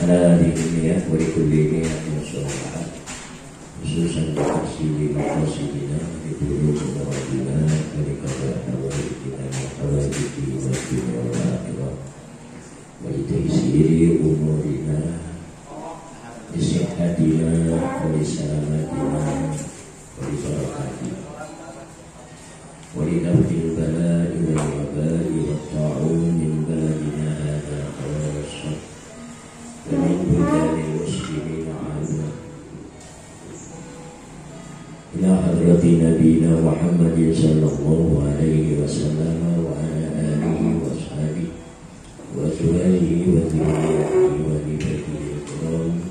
Ada di dunia berikuti yang sholat khususan bersih makosidina di bulu kemudian dari kabar awal kita awal di waktu awal wajib umurina disihadina walisalamatina walibarakatina walidafil bala'i wal waba'i wat ta'un min baladina hadha khawasah wa min budani muslimin amma ila hadrati nabina Muhammadin sallallahu alaihi wasallam wa ala alihi wa sahbihi wa azwajihi wa dhurriyyatihi wa ibadihi al-kiram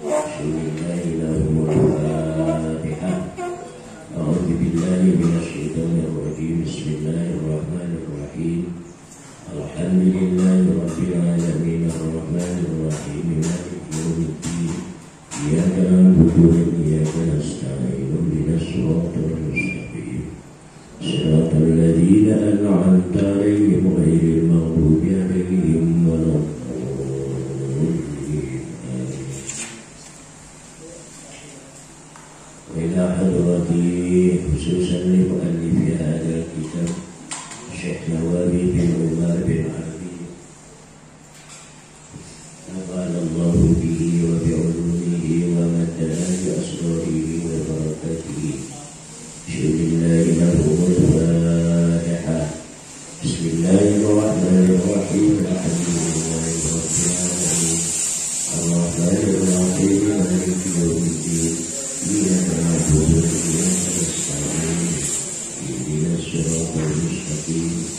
bismillahi lahumul fatihah a'udzu billahi minasyaitonir rajim bismillahirrahmanirrahim alhamdulillahi rabbil alamin arrahmanir rahim maliki yaumiddin iyyaka na'budu wa iyyaka nasta'in ihdinas siratal mustaqim siratal ladzina an'amta 'alaihim ghairil maghdubi 'alaihim waladdallin wa ila hadrati khususan li mu'allifi hadzal kitab Syekh Nawawi bin Umar bin Abi Allahu bihi wa bi'ulumihi wa madana bi asrarihi wa barakatihi bismillahi lahumul fatihah bismillahirrahmanirrahim alhamdulillahi rabbil alamin arrahmanir rahim maliki yaumiddin iyyaka na'budu wa iyyaka nasta'in ihdinas siratal mustaqim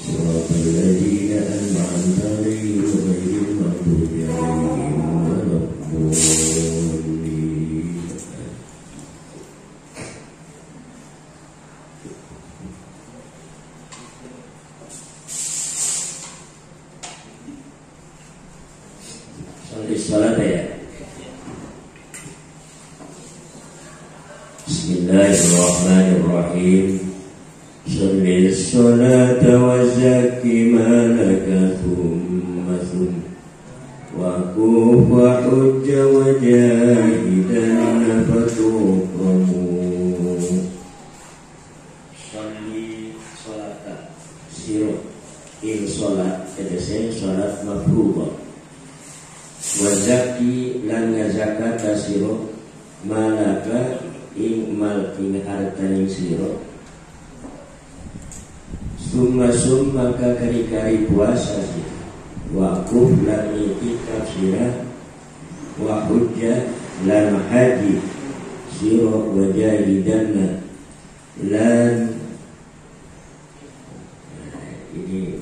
siratal ladzina an'amta 'alaihim ghairil maghdubi 'alaihim waladdallin. Salat ya. Bismillahirrahmanirrahim. Sholli sholata wa zakki ma laka thumma wa kufa hujja wa jahidan fatukramu. Sholli sholata siro in sholat tegese sholat mafruḍah wa zakki lan zakat siro malaka ing mal ing hartane siro summa maka kari-kari puasa siro waquf lan itikaf siro wa hujjah lan haji siro wa jahidanna lan ini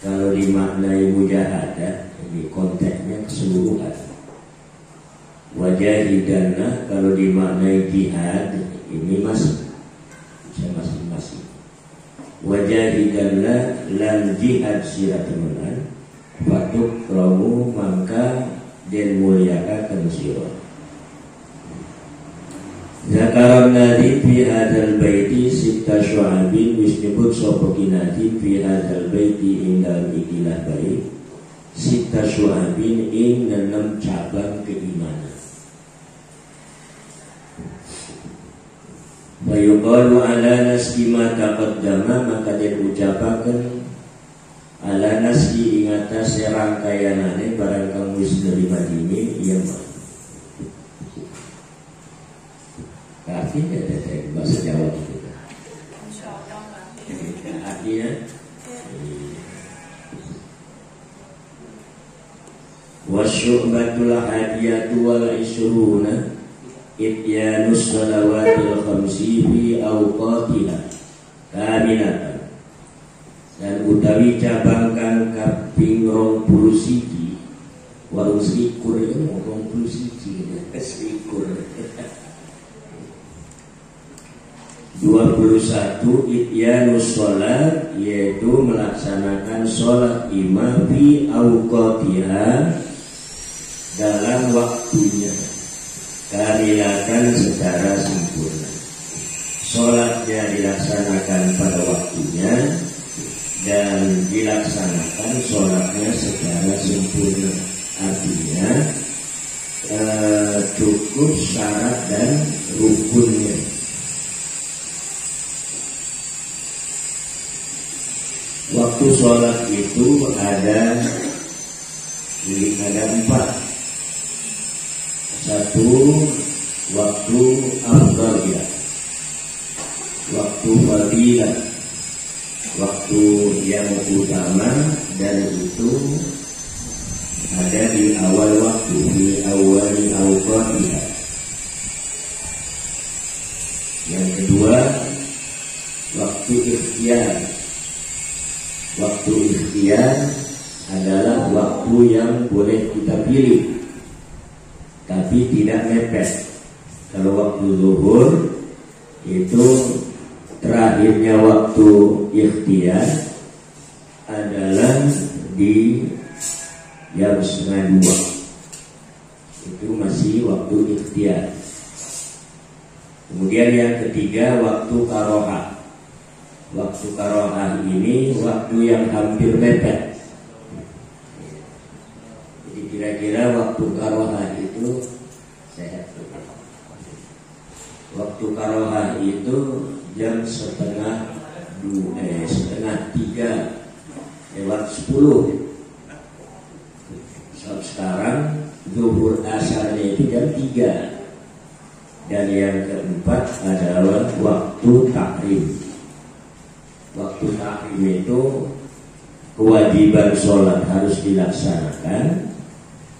kalau dimaknai mujahadah ini konteksnya keseluruhan. Wajahidanna kalau dimaknai jihad ini bisa masing-masing. Wajahidanna lan jihad siratunan fatuk ramu mangka den muliakan sira. Zakaran nadi fi hadzal baiti sitta syu'abin wis nyebut sapa kinadi fi hadzal baiti ing dalem ikilah bait sitta syu'abin ing 6 cabang keimanan. Wa yuqalu ala nasbi ma taqaddama maka diucapaken ala nasbi ing atas rangkaianane barang kang wis nerima dini iya mah. Artinya ada bahasa Jawa kita. Artinya wasyu'batul hadiyatu wal isruna ityanus salawatil khamsi fi awqatiha kamilatan dan utawi cabang kang kaping 21 warung selikur ya 21 selikur 21 ityanus sholat yaitu melaksanakan sholat imam fi awqatiha dalam waktunya kamilatan secara sempurna. Sholatnya dilaksanakan pada waktunya dan dilaksanakan sholatnya secara sempurna. Artinya cukup syarat dan rukunnya. Waktu sholat itu ada 4. Satu, waktu afdal ya, waktu fadilah, waktu yang utama, dan itu ada di awal waktu, di awal awqatiha. Yang kedua, waktu ikhtiar. Waktu ikhtiar adalah waktu yang boleh kita pilih, tapi tidak mepet. Kalau waktu zuhur itu terakhirnya waktu ikhtiar adalah di jam 1:30. Itu masih waktu ikhtiar. Kemudian yang ketiga, waktu karohah. Waktu karohah ini waktu yang hampir mepet. Jadi kira-kira waktu karohah itu waktu karohah itu jam 2:30 sekarang zuhur asarnya itu jam 3. Dan yang keempat adalah waktu tahrim. Waktu tahrim itu kewajiban sholat harus dilaksanakan,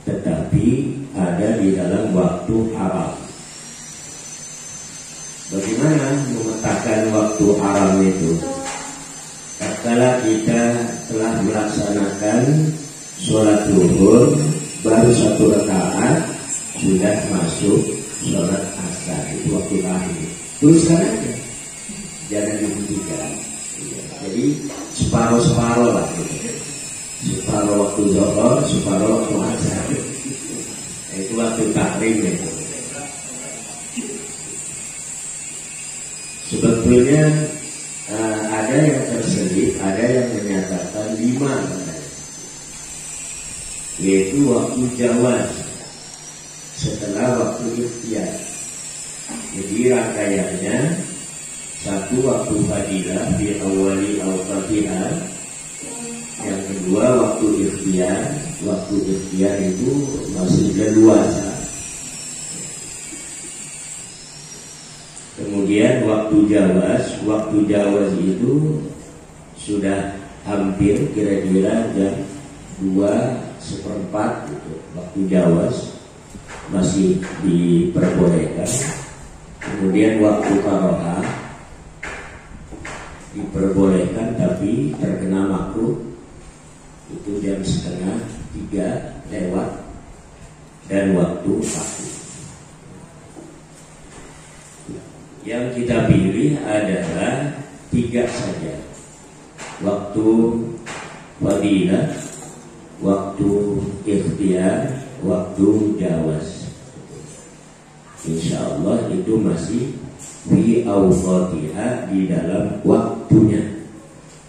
tetapi ada di dalam waktu haram. Bagaimana memetakan waktu haram itu? Tatkala kita telah melaksanakan sholat zuhur, baru 1 rakaat sudah masuk sholat asar, itu waktu tahrim. Tuliskan aja, jangan dihentikan. Jadi separuh-separuh lah gitu. Separuh waktu zuhur, separuh waktu asar. Itu waktu tahrim itu. Sebetulnya ada yang terselip, ada yang menyatakan 5, yaitu waktu jawaz setelah waktu ikhtiar. Jadi rangkaiannya, 1 waktu fadilah di awali awqatiha, yang kedua waktu ikhtiar. Waktu ikhtiar itu masih leluasa. Kemudian waktu jawaz itu sudah hampir kira-kira jam 2:15 gitu. Waktu jawaz masih diperbolehkan. Kemudian waktu karohah diperbolehkan tapi terkena makruh, itu jam 2:30 lewat. Dan waktu tahrim yang kita pilih adalah 3 saja. Waktu fadilah, waktu ikhtiar, waktu jawaz. Insya Allah itu masih fi awqatiha, di dalam waktunya,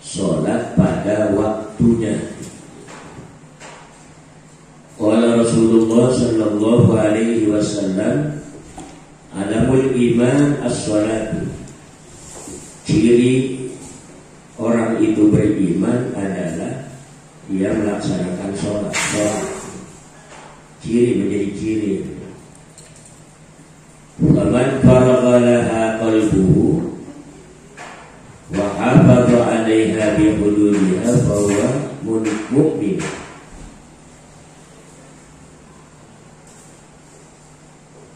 sholat pada waktunya. Qala Rasulullah sallallahu alaihi wasallam, alamul iman as-sholatu. Ciri orang itu beriman adalah dia melaksanakan sholat. Ciri menjadi ciri. Faman faragha laha qalbuhu wa hafadha 'alaiha bi hududiha fa huwa mu'min.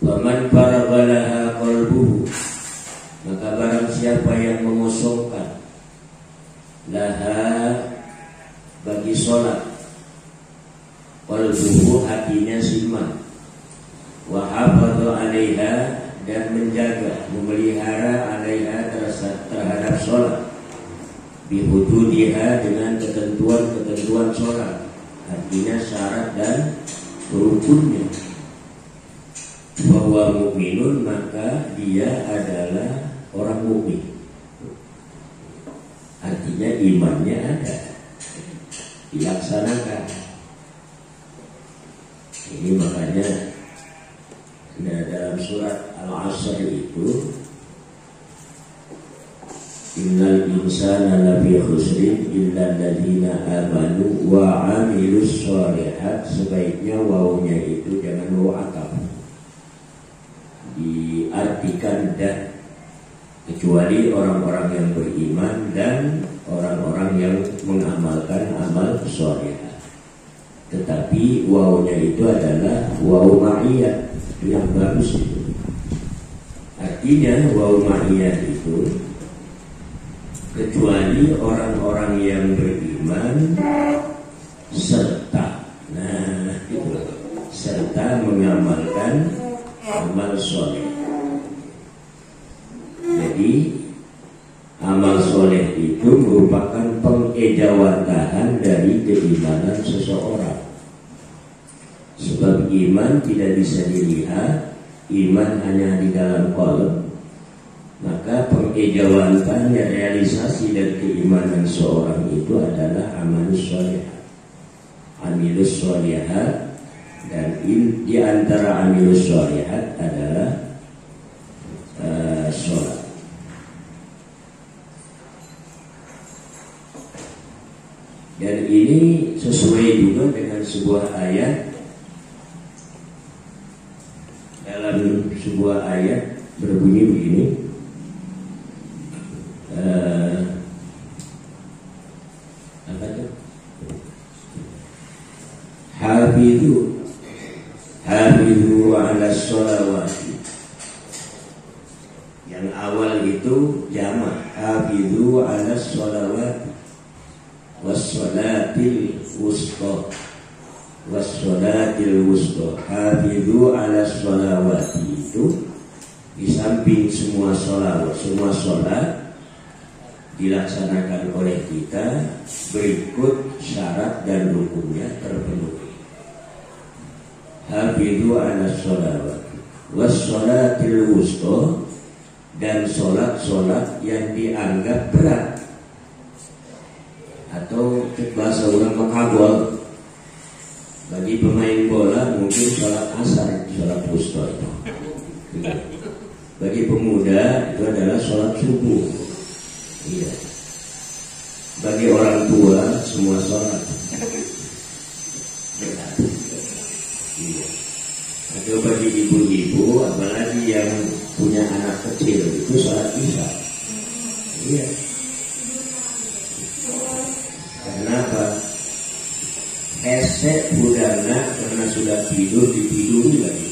Faman faragha laha qalbuhu, maka barang siapa yang mengosongkan laha bagi sholat, qalbuhu hatinya siman, wa hafadha 'alaiha dan menjaga, memelihara 'alaiha terhadap sholat, bihududiha dengan ketentuan-ketentuan sholat, artinya syarat dan rukunnya. Bahwa mukminun, maka dia adalah orang mukmin. Artinya imannya ada, dilaksanakan. Ini makanya dalam surat Al-Asr itu, innal insana lafi khusrin illa alladziina amanu wa 'amilus shalihat. Sebaiknya wawunya itu jangan wawu ataf, diartikan dan, kecuali orang-orang yang beriman dan orang-orang yang mengamalkan amal shalihat. Tetapi wawunya itu adalah wawu ma'iyah, itu yang bagus itu. Artinya wawu ma'iyah itu kecuali orang-orang yang beriman serta, nah itu, serta mengamalkan amal soleh. Jadi amal soleh itu merupakan pengejawantahan dari keimanan seseorang. Sebab iman tidak bisa dilihat, iman hanya di dalam qalb. Maka pengejawantahannya, realisasi dari keimanan seorang itu adalah amalus sholihat, amilus sholihat. Dan di antara amilus sholihat adalah sholat. Dan ini sesuai juga dengan sebuah ayat. Dalam sebuah ayat berbunyi begini, apa itu? Hafidhu ala sholawati. Yang awal itu jamak, hafidhu ala sholawati wassolatil wusta, wassolatil wusta. Hafidhu ala sholawati itu di samping semua sholat dilaksanakan oleh kita, berikut syarat dan rukunnya terpenuhi. Hafidhu ala sholawati wassolatil wusta, dan sholat-sholat yang dianggap berat, atau bahasa orang makabul. Bagi pemain bola mungkin sholat asar, sholat wusta itu. Bagi pemuda itu adalah sholat subuh. Iya. Bagi orang tua semua sholat. Iya. Atau bagi ibu-ibu, apalagi yang punya anak kecil, itu sholat isya. Iya. Kenapa? Esek budana karena sudah tidur, ditiduri lagi.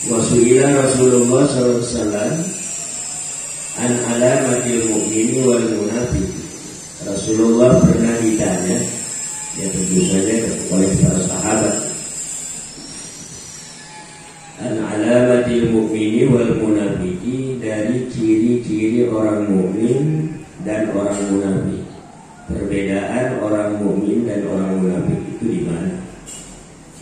Wasu'ila Rasulullah SAW an alamatil mu'mini wal munafiq. Rasulullah pernah ditanya, ya tentu saja oleh para sahabat, an alamatil mu'mini wal munafiqi, dari ciri-ciri orang mukmin dan orang munafik. Perbedaan orang mukmin dan orang munafik itu di mana?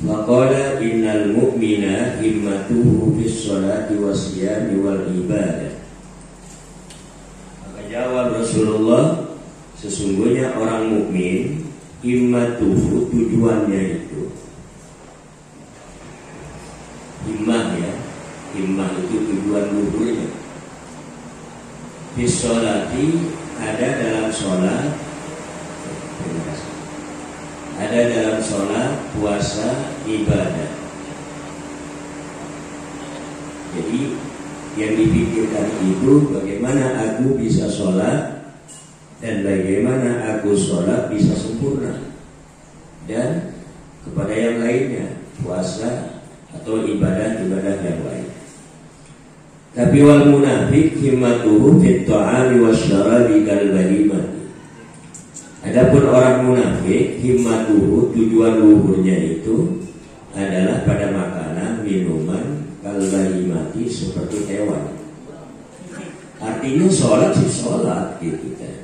Maqala innal mu'mina himmatuhu fis sholati wasyami wal ibadah. Maka jawab Rasulullah, sesungguhnya orang mukmin himmatuhu, tujuannya itu himmah, ya, himmah itu tujuan luhurnya. Fis sholati, ada dalam sholat, ada dalam sholat, puasa, ibadah. Jadi yang dipikirkan itu bagaimana aku bisa sholat dan bagaimana aku sholat bisa sempurna, dan kepada yang lainnya, puasa atau ibadah-ibadah yang lain. Tapi wal munafik himmatuhu fit ta'ami wasyarabi kal bahimah. Adapun orang munafik, himmatuhu, tujuan luhurnya itu adalah pada makanan, minuman, kalbahimati, seperti hewan. Artinya sholat sih sholat gitu kan.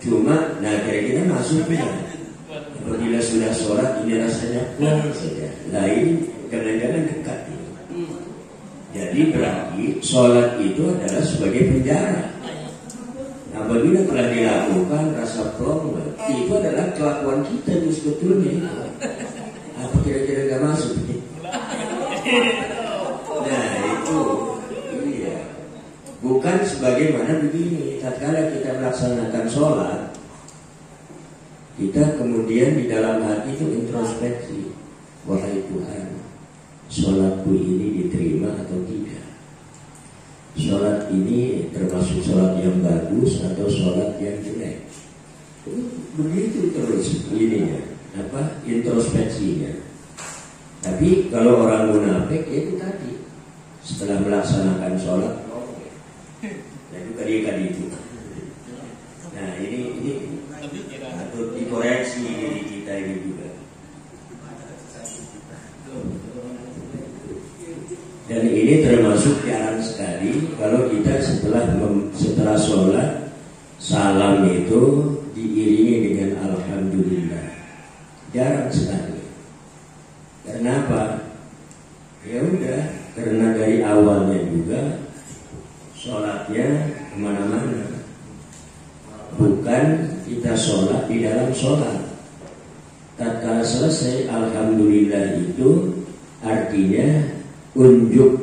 Cuma, nah kira-kira masuknya apabila sudah sholat ini rasanya kurang saja. Lain kadang-kadang dekat gitu. Ya Jadi berarti sholat itu adalah sebagai penjara. Nah, apabila telah dilakukan rasa plong, itu adalah kelakuan kita itu sebetulnya. Apa kira-kira gak masuk? Nah itu, iya. Bukan sebagaimana begini. Tatkala kita melaksanakan sholat, kita kemudian di dalam hati itu introspeksi. Wahai Tuhan, sholatku ini diterima atau tidak? Sholat ini termasuk sholat yang bagus atau sholat yang jelek? Begitu terus ininya, introspeksinya. Tapi kalau orang munafik ya itu tadi, setelah melaksanakan sholat, itu kali itu. Nah ini patut dikoreksi diri kita ini juga. Dan ini termasuk jarang sekali kalau kita setelah sholat salam itu diiringi dengan alhamdulillah. Jarang sekali. Karena apa? Ya udah, karena dari awalnya juga sholatnya kemana-mana. Bukan kita sholat di dalam sholat. Tatkala selesai alhamdulillah itu artinya unjuk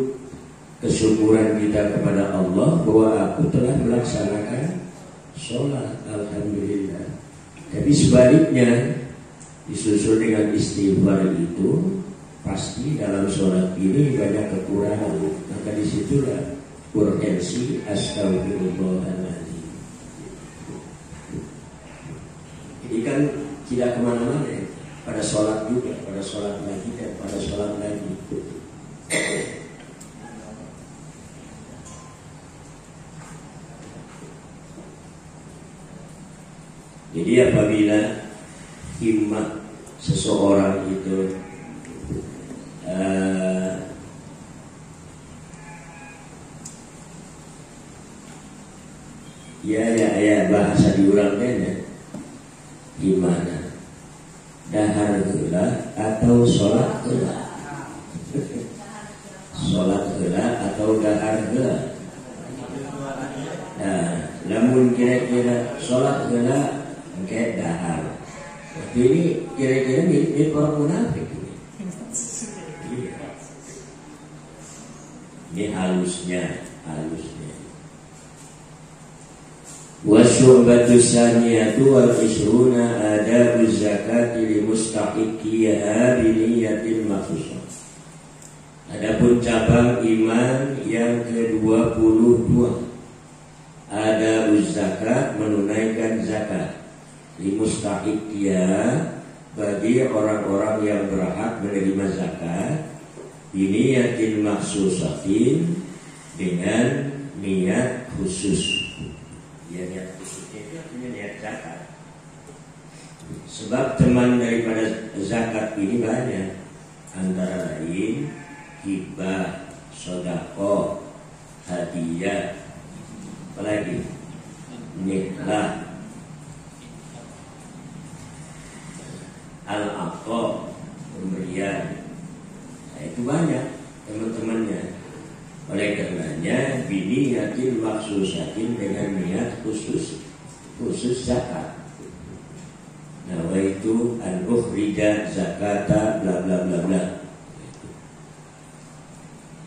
kesyukuran kita kepada Allah bahwa aku telah melaksanakan sholat, alhamdulillah. Tapi sebaliknya disusul dengan istighfar itu pasti dalam sholat ini banyak kekurangan. Maka disitulah urgensi astagfirullahaladzim. Ini kan tidak kemana-mana ya. Pada sholat juga, pada sholat lagi dan pada sholat lagi. Jadi apabila himmah seseorang itu ya bahasa diurangnya gimana? Dahar heula atau sholat heula? Sholat heula atau dahar heula? Nah, namun kira-kira sholat heula engke dahar. Ini kira-kira mirip orang munafik ini. Ini halusnya. Wasyu'batu saniyatu wal isruna adabu zakati li mustahiqiha bi niyatin makhsusah. Adapun cabang iman yang ke-22, adabu zakat, menunaikan zakat, li mustahiqiha, bagi orang-orang yang berhak menerima zakat, bi niyatin makhsusatin, dengan niat khusus. Ya, niat khususnya itu artinya niat zakat. Sebab teman daripada zakat ini banyak, antara lain hibah, sedekah, hadiah, apalagi nikah, al-aqab, pemberian. Nah, itu banyak teman-temannya. Oleh karenanya biniyatin maksusatin, dengan niat khusus zakat. Nawaitu an ukhrija zakata bla bla bla bla.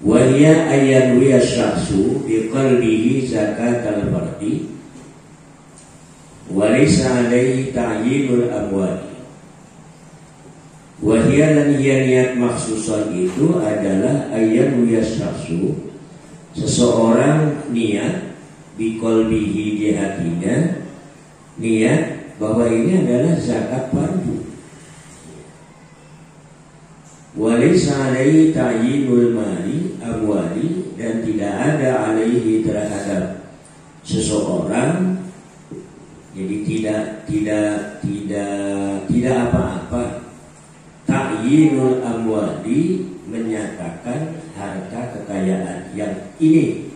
Wa hiya ayyanwi asy-syakhsu bi qalbihi zakatal fardi wa laysa alaihi ta'yinul amwali. Wa hiya lan niat maksusah itu adalah ayyanwi asy-syakhsu, seseorang niat bi qalbihi, di hatinya niat bahwa ini adalah zakat fardu. Walaysa alaihi ta'yinul mali amwali, dan tidak ada alaihi terhadap seseorang, jadi tidak apa-apa ta'yinul amwali, menyatakan harta kekayaan yang ini.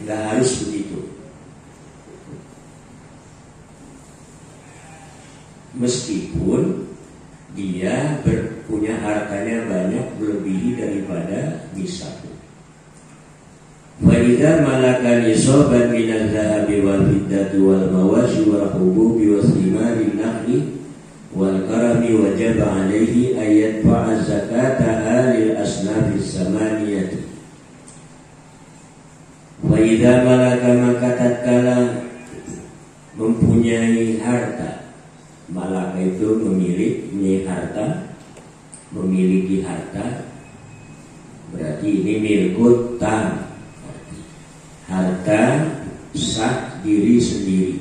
Tidak harus begitu. Meskipun dia punya hartanya banyak melebihi daripada nisab. idza malaka nisaban min al-dhahabi wal fiddati wal mawashi wal hububi was thimari nakhli wal karami wajaba alaihi ayat fa'a zakata lil asnafis samaniyati. Wa idza malaka maka tatkala mempunyai harta, malaka itu memiliki harta, berarti ini milkut tam, harta sah diri sendiri.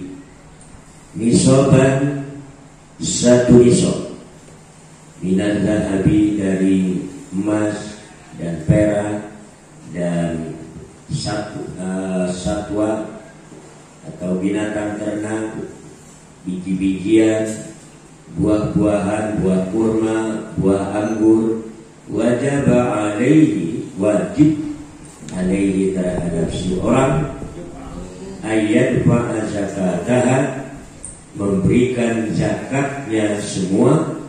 Nisoban satu nisob, minal zahabi dari emas dan perak dan satwa atau binatang ternak, biji-bijian, buah-buahan, buah kurma, buah anggur, wajib alaihi terhadap si orang ayat fa'a zakatah, memberikan zakatnya semua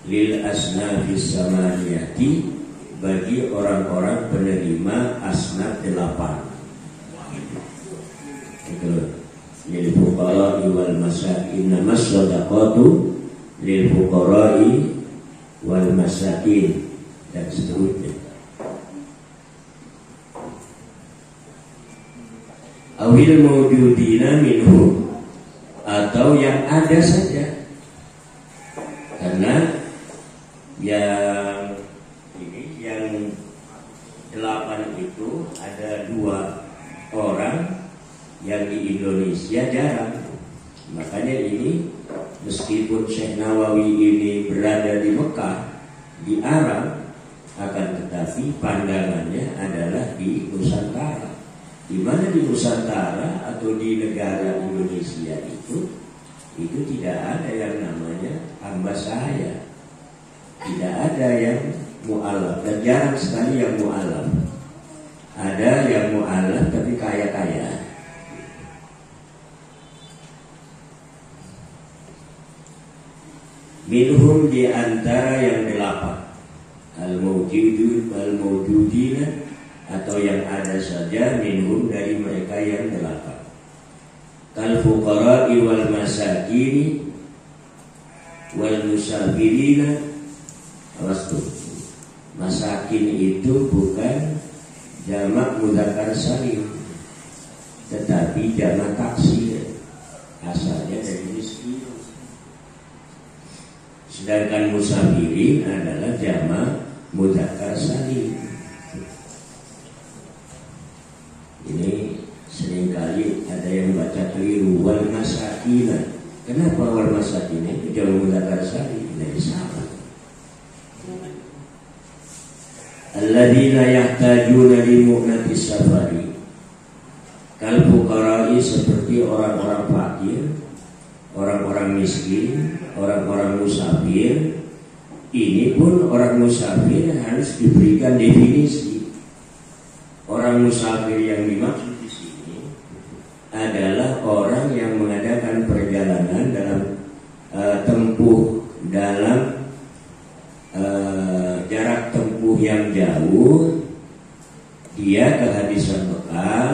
lil asnafis samaniyati, bagi orang-orang penerima asnaf 8. Itu lil fuqara'i wal masakin, namas shadaqatu lil fuqara'i wal masakin, dan seterusnya. Awil mawjudina minhum, atau yang ada saja, karena yang 8 itu ada 2 orang yang di Indonesia jarang. Makanya ini meskipun Syekh Nawawi ini berada di Mekah, di Arab, akan tetapi pandangannya adalah di Nusantara. Di mana di Nusantara atau di negara Indonesia itu tidak ada yang namanya hamba saya, tidak ada yang mu'alaf, dan jarang sekali yang mu'alaf. Ada yang mu'alaf tapi kaya-kaya. Minhum di antara yang 8, al-mawjudina, atau yang ada saja, minhum dari mereka yang 8. Kal fuqara'i wal masakini wal musafirina. Awas tuh, masakin itu bukan jamak mudzakkar salim, tetapi jamak taksir, asalnya dari miskin. Sedangkan musafirin adalah jamak mudzakkar salim. Ini seringkali ada yang baca keliru, wal masakina. Kenapa wal masakina itu jamak mudzakkar salim? Dari sahabat. Alladzina yahtajuna li mu'natis safari, kal fuqara'i, seperti orang-orang fakir, orang-orang miskin, orang-orang musafir. Ini pun orang musafir harus diberikan definisi. Orang musafir yang dimaksud di sini adalah orang yang mengadakan perjalanan dalam jarak tempuh yang jauh, dia kehabisan bekal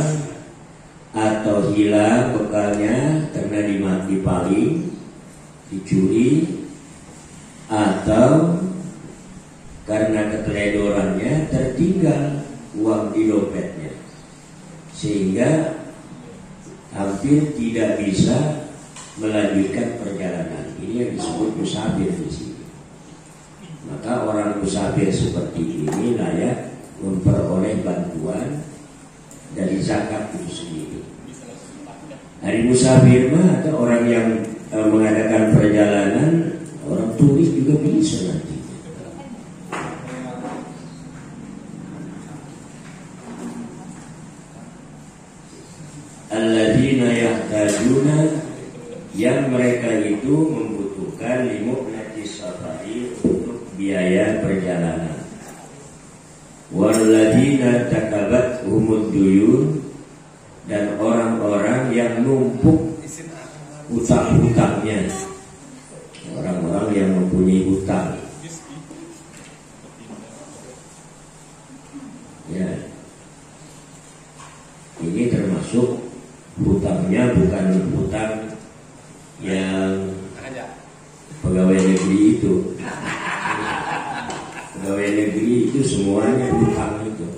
atau hilang bekalnya karena dipaling, dicuri, atau karena keteledorannya tertinggal uang di dompetnya, sehingga hampir tidak bisa melanjutkan perjalanan. Ini yang disebut musafir di sini. Maka orang musafir seperti ini layak memperoleh bantuan dari zakat itu sendiri. Hari musafir mah atau orang yang mengadakan perjalanan, orang turis juga bisa nanti. Alladzina yahtajuna, yang mereka itu membutuhkan limu'natis safari, untuk biaya perjalanan. Walladzina takabat humud duyun, dan orang-orang yang numpuk utang-utangnya, orang-orang yang mempunyai hutang. Ya. hutangnya bukan hutang yang pegawai negeri itu. Pegawai negeri itu semuanya hutang itu.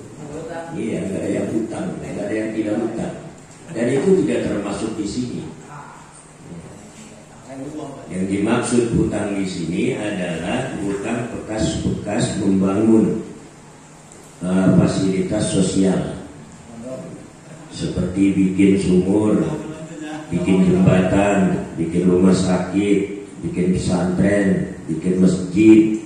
Iya, nggak ada yang hutang, nggak ada yang tidak hutang. Dan itu tidak termasuk di sini. Yang dimaksud hutang di sini adalah hutang bekas-bekas membangun fasilitas sosial, seperti bikin sumur, bikin jembatan, bikin rumah sakit, bikin pesantren, bikin masjid,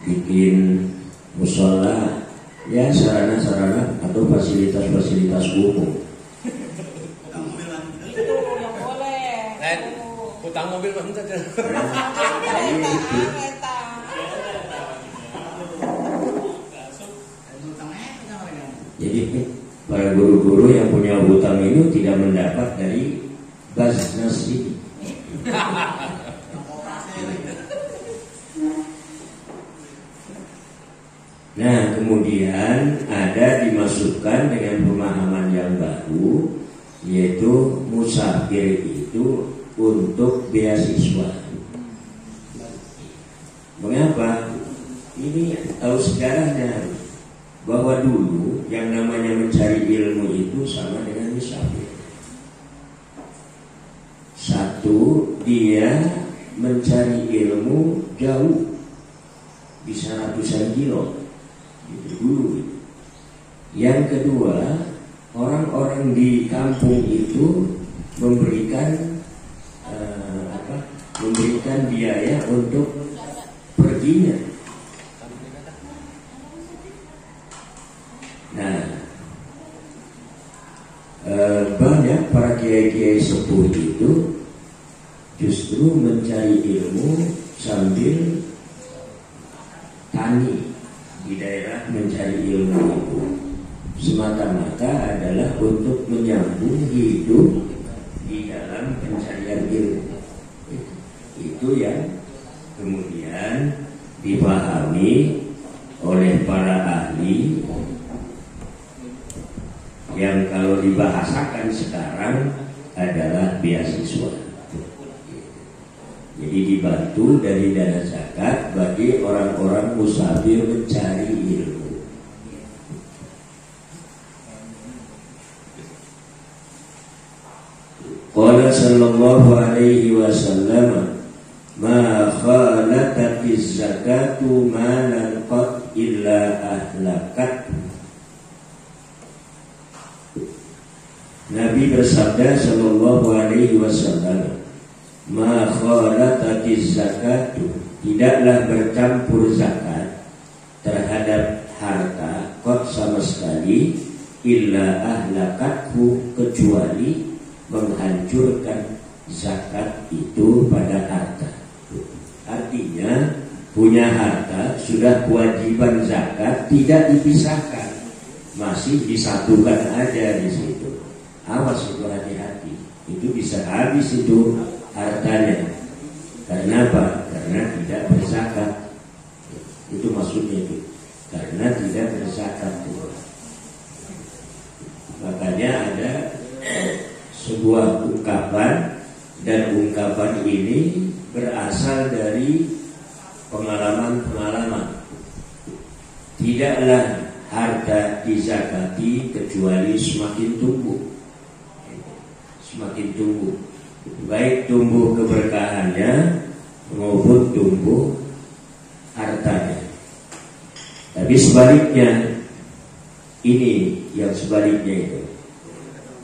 bikin musola, ya sarana-sarana atau fasilitas-fasilitas umum. Hutang mobil kan saja. Jadi para guru-guru yang punya hutang itu tidak mendapat dari Basnas ini. Nah, kemudian ada dimasukkan dengan pemahaman yang baru, yaitu musafir itu untuk beasiswa. Mengapa? Ini tahu sejarahnya, bahwa dulu yang namanya mencari ilmu itu sama dengan musafir. Satu, dia mencari ilmu jauh, bisa ratusan kilo, itu dulu. Yang kedua, orang-orang di kampung itu memberikan biaya untuk perginya. Nah, banyak para kiai-kiai sepuh itu justru mencari ilmu sambil tani di daerah. Mencari ilmu itu semata-mata adalah untuk menyambung hidup di dalam pencarian ilmu. Itu yang kemudian dipahami oleh para ahli, yang kalau dibahasakan sekarang adalah beasiswa. Jadi dibantu dari dana zakat bagi orang-orang musafir mencari ilmu. Qala sallallahu alaihi wasallam, ma khalaqatiz zakatu malan qad illa ahlakat. Nabi bersabda sallallahu alaihi wasallam, ma khalaqatiz zakatu, tidaklah bercampur zakat terhadap harta qad sama sekali, illa ahlakathu, kecuali menghancurkan zakat itu pada harta. Artinya punya harta sudah kewajiban zakat tidak dipisahkan, masih disatukan aja di situ. Awas itu, hati-hati, itu bisa habis itu hartanya. Karena apa? Karena tidak berzakat. Itu maksudnya itu. Karena tidak berzakat itu. Makanya ada sebuah ungkapan, dan ungkapan ini berasal dari pengalaman-pengalaman. Tidaklah harta dizakati kecuali semakin tumbuh. Semakin tumbuh, baik tumbuh keberkahannya maupun tumbuh hartanya. Tapi sebaliknya, ini yang sebaliknya itu,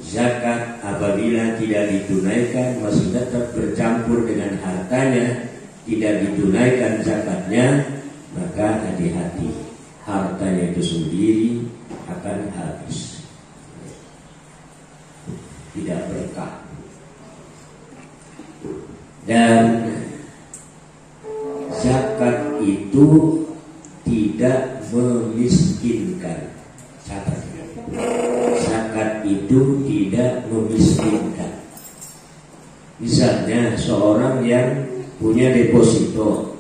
zakat apabila tidak ditunaikan masih tetap bercampur dengan hartanya, tidak ditunaikan zakatnya, maka hati-hati, hartanya itu sendiri akan habis, tidak berkah. Dan zakat itu tidak memiskinkan. Zakat itu tidak memiskinkan. Misalnya seorang yang punya deposito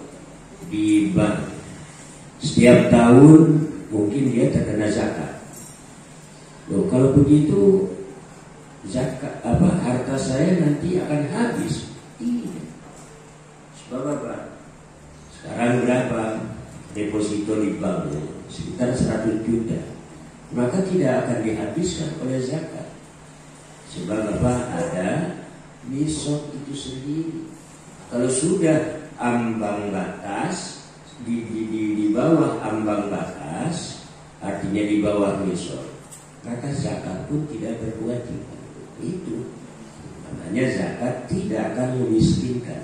di bank, setiap tahun mungkin dia terkena zakat. Loh, kalau begitu zakat harta harta saya nanti akan habis. Iya. Sebab apa? Sekarang berapa deposito di bank? Sekitar 100 juta. Maka tidak akan dihabiskan oleh zakat. Sebab apa? Ada nisab itu sendiri. Kalau sudah ambang batas, di bawah ambang batas, artinya di bawah nisab, maka zakat pun tidak berkewajiban. Itu namanya zakat tidak akan memiskinkan.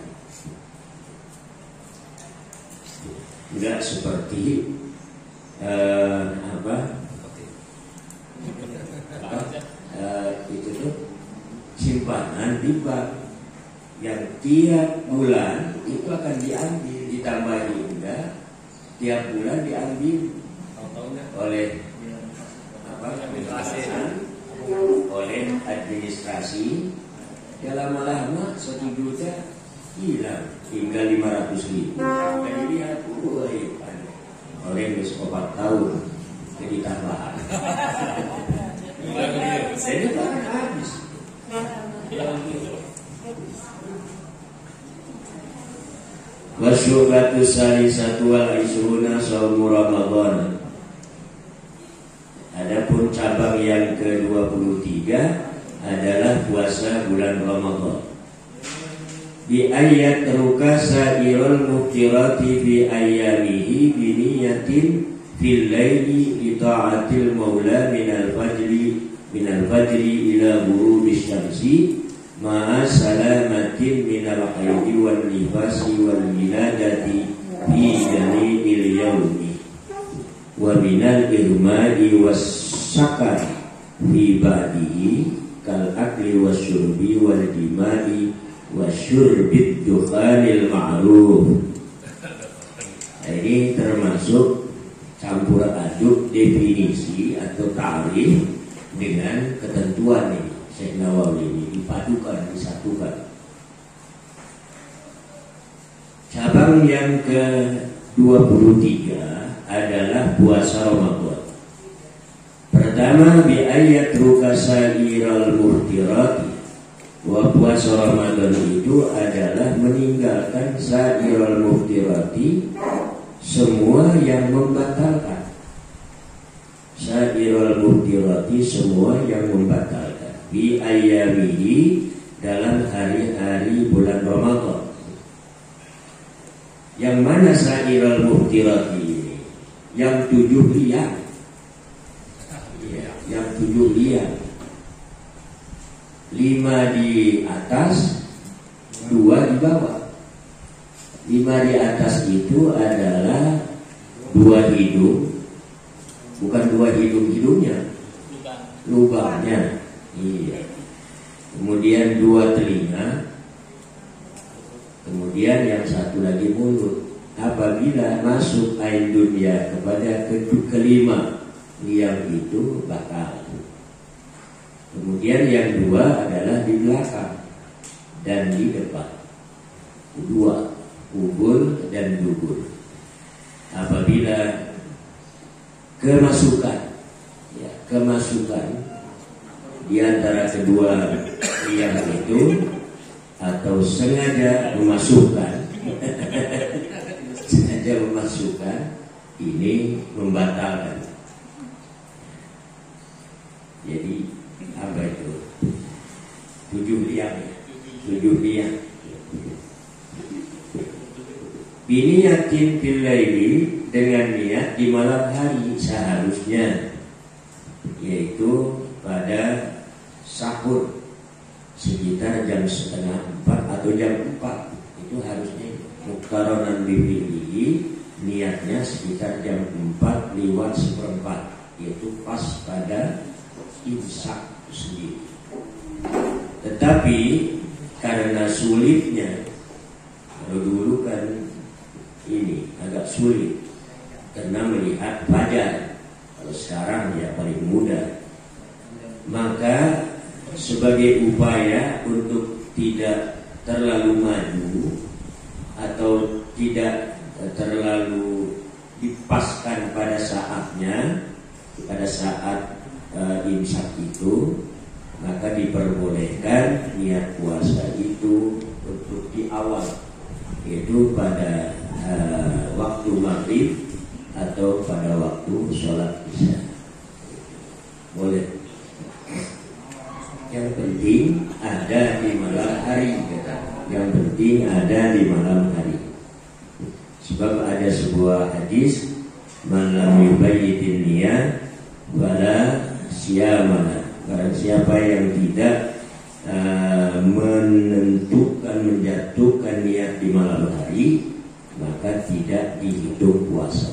Tidak seperti itu tuh simpanan di bank yang tiap bulan itu akan diambil, ditambahi enggak, tiap bulan diambil oleh oleh administrasi. Ya lama-lama 1 juta hilang, tinggal 500.000. Jadi lihat, oleh 4 tahun jadi tambahan. Jadi itu akan habis. Wasyubatu salisatu wal isruna saumu Ramadan. Adapun cabang yang ke-23 adalah puasa bulan Ramadan. Bi ayat rukasa irul muftirati fi ayyamihi bi niyatin fil laili li ta'atil maula minal fajri ila ghurubi syamsi ma'a salamatin minal haidi wal nifasi wal miladati fi jami'il yawmi wa minal irmadi was sakar fi ba'dihi kal akli was syurbi wal dimai was syurbid dukhanil ma'ruf. Ini termasuk campur aduk definisi atau ta'rif dengan ketentuan ini. Syekh Nawawi ini dipadukan, disatukan. Cabang yang ke-23 adalah puasa Ramadan. Pertama bi ayat rukasairal muhtirati. Wa puasa Ramadan itu adalah meninggalkan sairal muhtirati, semua yang membatalkan. Sairal muhtirati, semua yang membatalkan. Bi ayyamihi, dalam hari-hari bulan Ramadan. Yang mana sairal muhtirati ini? Yang 7 liang. Ya, yang 7 liang. 5 di atas, 2 di bawah. 5 di atas itu adalah 2 hidung, bukan 2 hidung-hidungnya, lubangnya. Iya. Kemudian 2 telinga, kemudian yang satu lagi mulut. Apabila masuk ain dunia kepada kelima liang itu bakal. Kemudian yang 2 adalah di belakang dan di depan. 2 ubul dan dubur. Apabila kemasukan di antara kedua liang itu atau sengaja memasukkan ini membatalkan. Jadi apa itu? 7 liang. Biniyatin fil laili, dengan niat di malam hari seharusnya, yaitu pada sahur sekitar jam 3:30 atau jam 4. Itu harusnya muqtaronan bibilihi, niatnya sekitar jam 4:04, yaitu pas pada imsak sendiri. Tetapi karena sulitnya, kalau dulu kan ini agak sulit karena melihat fajar. Kalau sekarang ya paling mudah. Maka sebagai upaya untuk tidak terlalu maju atau tidak terlalu dipaskan pada saatnya, pada saat imsak itu, maka diperbolehkan niat puasa itu untuk di awal, yaitu pada waktu maghrib atau pada waktu sholat isya. Boleh. Yang penting ada di malam hari, yang penting ada di malam hari. Sebab ada sebuah hadis, man lam yubayyitin niyah wala siyamana. Barang siapa yang tidak menjatuhkan niat di malam hari, maka tidak dihitung puasa,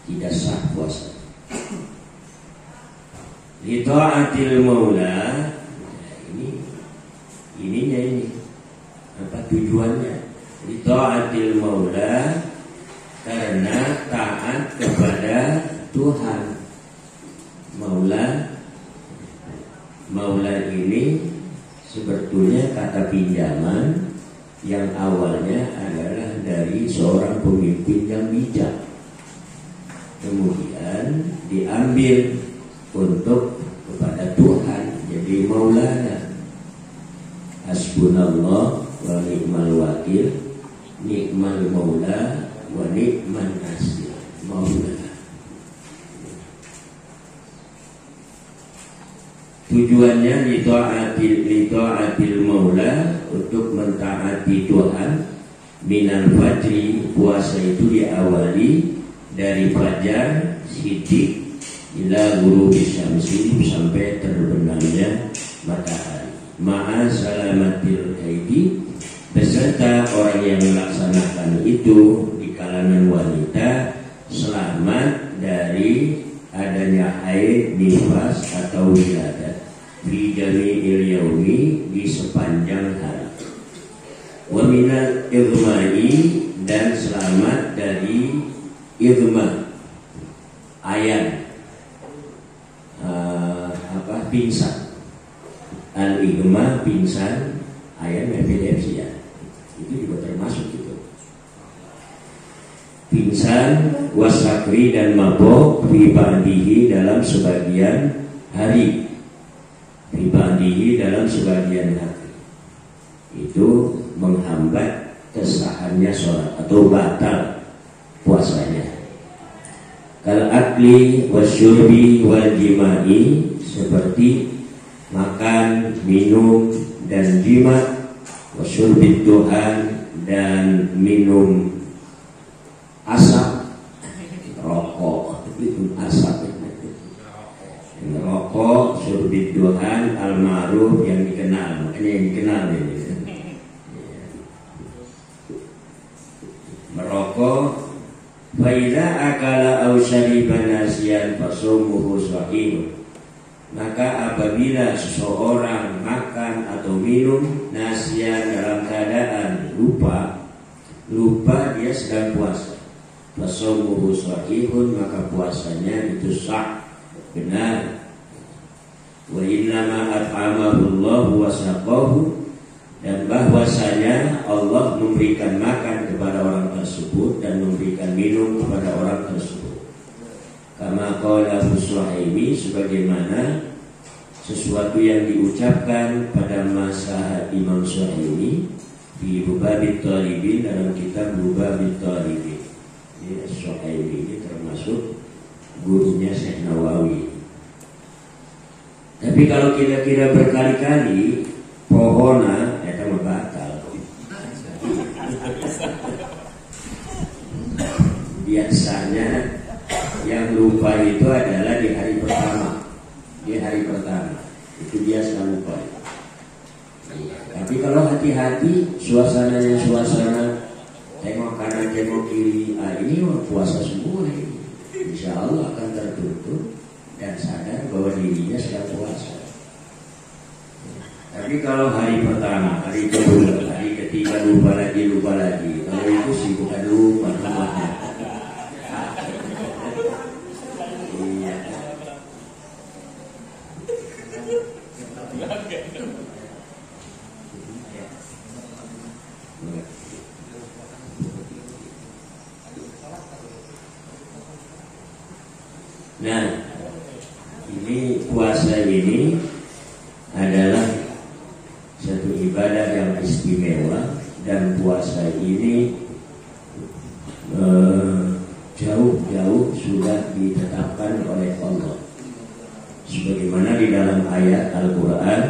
tidak sah puasa. Li ta'atil maula, ini apa tujuannya? Li ta'atil maula, karena taat kepada Tuhan. Maula ini sebetulnya kata pinjaman yang awalnya adalah dari seorang pemimpin yang bijak, kemudian diambil untuk kepada Tuhan, jadi maulana. Hasbunallah wa ni'mal wakil, ni'mal maula wa ni'man nasir. Maulana. Tujuannya lita'atil maula, untuk mentaati Tuhan. Minal fajri, puasa itu diawali dari fajar sidik ila ghurubi syamsi, sampai terbenamnya matahari. Ma'a salamatil aidi, beserta orang yang melaksanakan itu di kalangan wanita selamat dari adanya haid, nifas atau wiladat fi jami'il yaumi, di sepanjang hari. Wa minal idmai, dan selamat dari idma, ayan, pingsan. Al-igma, pingsan, ayan epilepsi ya. Itu juga termasuk itu. Pingsan, wasakri, dan mabok, fi ba'dihi, dalam sebagian hari. Fi ba'dihi, dalam sebagian hari. Itu menghambat kesahannya sholat atau batal puasanya. Kal akli wasyurbi wal jima'i, seperti makan, minum, dan jima. Wasyurbi Tuhan, dan minum asap, rokok, itu asap. Rokok, syurbi Tuhan, al-ma'ruf, yang dikenal, makanya yang dikenal ini. Merokok, faida akala au syariba nasiyan fasumuhu sahih. Maka apabila seseorang makan atau minum nasiyan, dalam keadaan lupa dia sedang puasa, fasumuhu sahihun, maka puasanya itu sah, benar. Wa innama at'amahu Allah wa saqahu, dan bahwasanya Allah memberikan makan kepada orang tersebut dan memberikan minum kepada orang tersebut. Kama qala Suhaimi, sebagaimana sesuatu yang diucapkan pada masa Imam Suhaimi di Lubabit Talibin, dalam kitab Lubabit Talibin. Jadi Suhaimi ini termasuk gurunya Syekh Nawawi. Tapi kalau kira-kira berkali-kali pohona eta mah batal. Biasanya yang lupa itu adalah di hari pertama. Di hari pertama itu biasa lupa. Tapi kalau hati-hati, suasananya suasana tengok kanan tengok kiri, ini puasa semua ini, insya Allah akan tertutup dan sadar bahwa dirinya sedang puasa. Tapi kalau hari pertama, hari kedua, hari ketiga lupa lagi, kalau itu sih bukan lupa namanya. Iya. Nah, ini puasa ini ibadah yang istimewa, dan puasa ini jauh-jauh sudah ditetapkan oleh Allah. Sebagaimana di dalam ayat Al-Quran,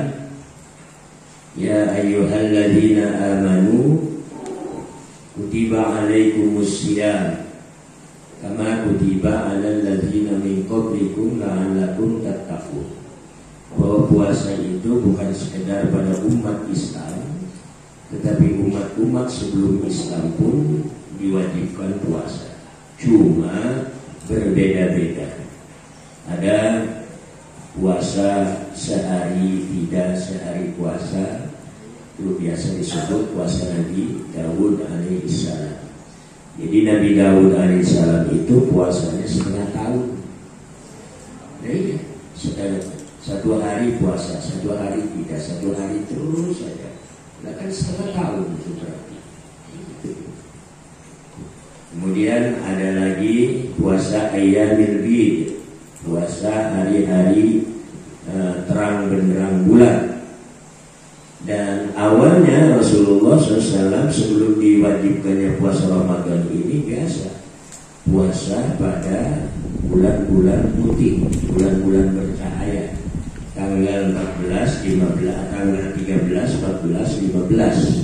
ya ayyuhalladzina amanu kutiba alaikumus siyam kama kutiba alal ladzina min qablikum la'allakum tattaqun. Bahwa puasa itu bukan sekedar pada umat Islam, tetapi umat-umat sebelum Islam pun diwajibkan puasa. Cuma berbeda-beda. Ada puasa sehari tidak sehari puasa, itu biasa disebut puasa Nabi Daud alaihissalam. Jadi Nabi Daud alaihissalam itu puasanya setengah tahun. Nah, iya, satu hari puasa, satu hari tidak, satu hari terus saja. Nah, kan setengah tahun itu berarti. Kemudian ada lagi puasa Ayyamil Bid, puasa hari-hari terang benderang bulan. Dan awalnya Rasulullah SAW sebelum diwajibkannya puasa Ramadan ini biasa puasa pada bulan-bulan putih, bulan-bulan bercahaya, tanggal 14, 15, tanggal 13, 14, 15.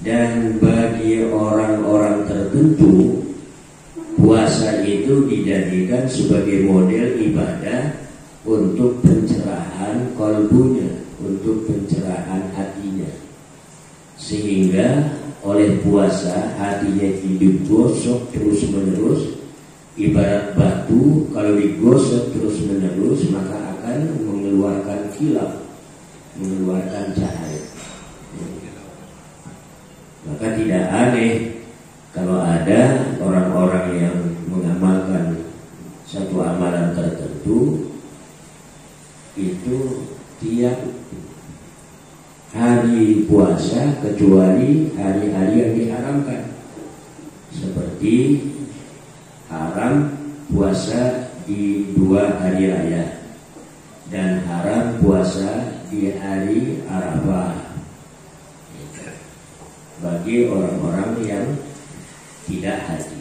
Dan bagi orang-orang tertentu, puasa itu dijadikan sebagai model ibadah untuk pencerahan kalbunya, untuk pencerahan hatinya. Sehingga oleh puasa hatinya digosok terus-menerus, ibarat batu kalau digosok terus-menerus maka akan mengeluarkan kilap, mengeluarkan cahaya. Maka tidak aneh kalau ada orang-orang yang mengamalkan satu amalan tertentu itu tiap hari puasa kecuali hari-hari yang diharamkan, seperti haram puasa di 2 hari raya dan haram puasa di hari Arafah bagi orang-orang yang tidak haji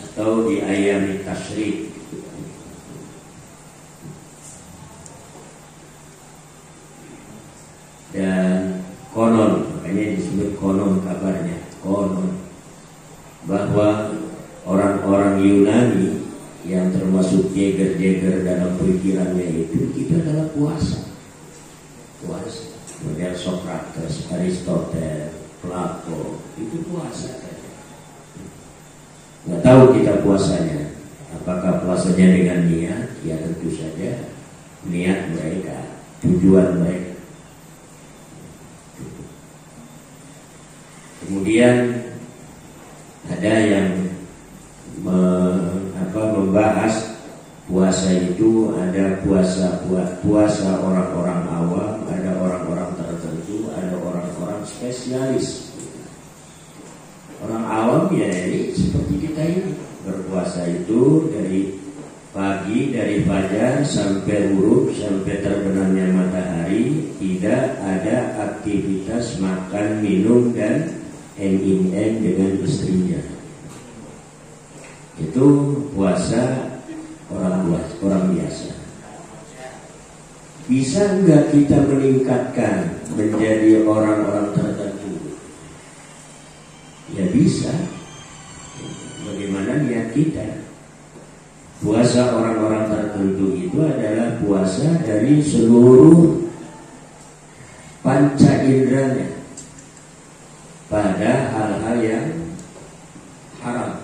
atau di ayam tasyrik. Dan konon, makanya disebut konon kabarnya, konon bahwa orang-orang Yunani yang termasuk jeger-jeger dalam pikirannya itu adalah puasa. Model Socrates, Aristoteles, Plato itu puasa saja. Nggak tahu kita puasanya, apakah puasanya dengan niat? Ya tentu saja niat mereka, tujuan mereka. Kemudian ada yang membahas puasa itu ada puasa orang-orang awam, ada orang-orang tertentu, ada orang-orang spesialis. Orang awam ya ini seperti kita ini berpuasa itu dari pagi, dari fajar sampai huruf, sampai terbenamnya matahari, tidak ada aktivitas makan, minum dan en-in-en dengan istrinya. Itu puasa orang biasa. Bisa enggak kita meningkatkan menjadi orang-orang tertentu? Ya bisa. Bagaimana niat kita? Puasa orang-orang tertentu itu adalah puasa dari seluruh panca inderanya pada hal-hal yang haram.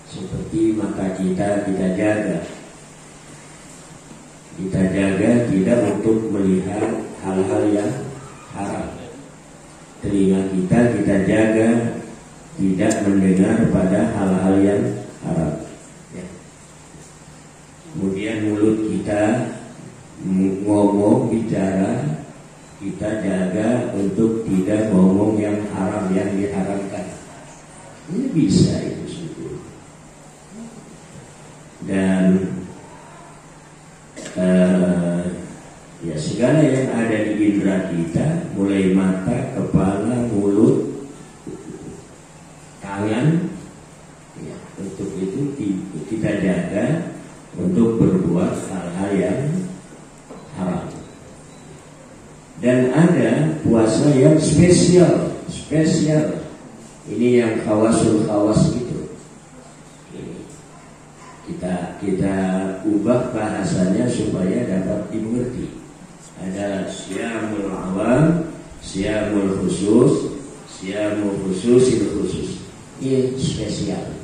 Seperti mata kita jaga tidak untuk melihat hal-hal yang haram. Telinga kita jaga tidak mendengar pada hal-hal yang haram. Ya. Kemudian mulut kita ngomong bicara, kita jaga untuk tidak ngomong yang haram, yang diharamkan. Ini bisa itu sebetulnya. Dan Ya, segala yang ada di indera kita, mulai mata, kepala, mulut, tangan, ya, untuk itu kita jaga untuk berbuat hal-hal yang haram. Dan ada puasa yang spesial. Ini yang khawasul khawas itu. Kita ubah bahasanya supaya dapat dimengerti. Ada siyamul awam, siyamul khusus, siyamul khususil khusus. Ini spesial.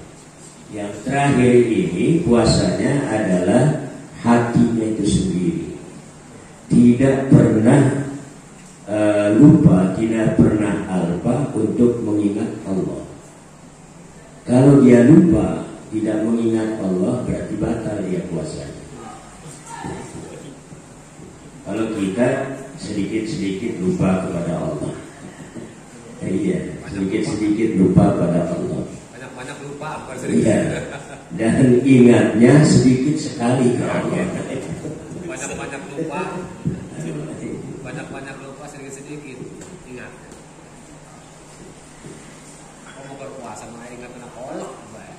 Yang terakhir ini puasanya adalah hatinya itu sendiri. Tidak pernah lupa, tidak pernah alpa untuk mengingat Allah. Kalau dia lupa, tidak mengingat Allah, berarti batal dia puasanya. Kalau kita sedikit-sedikit lupa kepada Allah, iya, sedikit-sedikit lupa pada Allah. Banyak lupa, bukan sedikit. Iya. Dan ingatnya sedikit sekali ke Allah. Banyak lupa. Banyak lupa, sedikit-sedikit ingat. Kalau mau berpuasa mah ingat kena kolok, baik.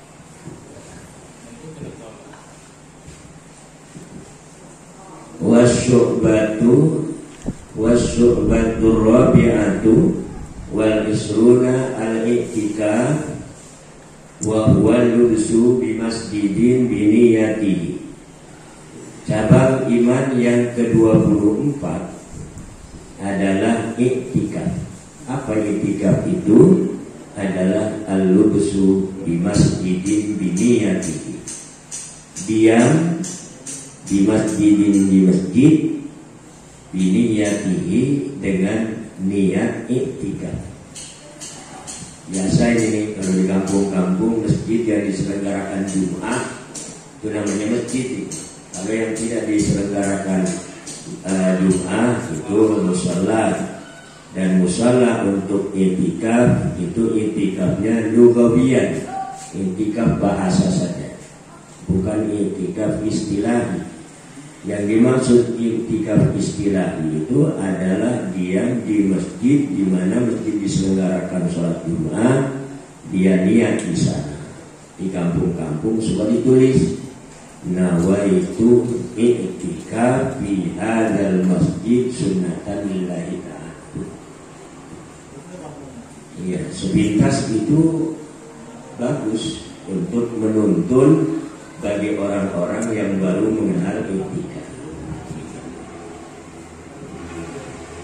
Wasyu'batu rabi'atu wal isruna al-i'tikaf wa huwa lubsu bi masjidin bi niyatihi. Cabang iman yang ke-24 adalah i'tikaf. Apa i'tikaf itu? Adalah al-lubsu bi masjidin bi niyatihi. Diam di masjidin, di masjid, biniyatihi, dengan niat i'tikaf. Biasa ini kalau di kampung-kampung masjid yang diselenggarakan Jumat itu namanya masjid. Kalau yang tidak diselenggarakan Jumat itu musalla. Dan musalla untuk i'tikaf itu i'tikafnya lugawiyan, i'tikaf bahasa saja, bukan i'tikaf istilahi. Yang dimaksud i'tikaf istilahi itu adalah diam di masjid, di mana masjid diselenggarakan sholat Jumat, dia niat di sana. Di kampung-kampung suka ditulis nawaitu i'tikaf fi hadzal masjid sunnatan lillahi ta'ala. Ya, sepintas itu bagus untuk menuntun bagi orang-orang yang baru mengenal i'tikaf.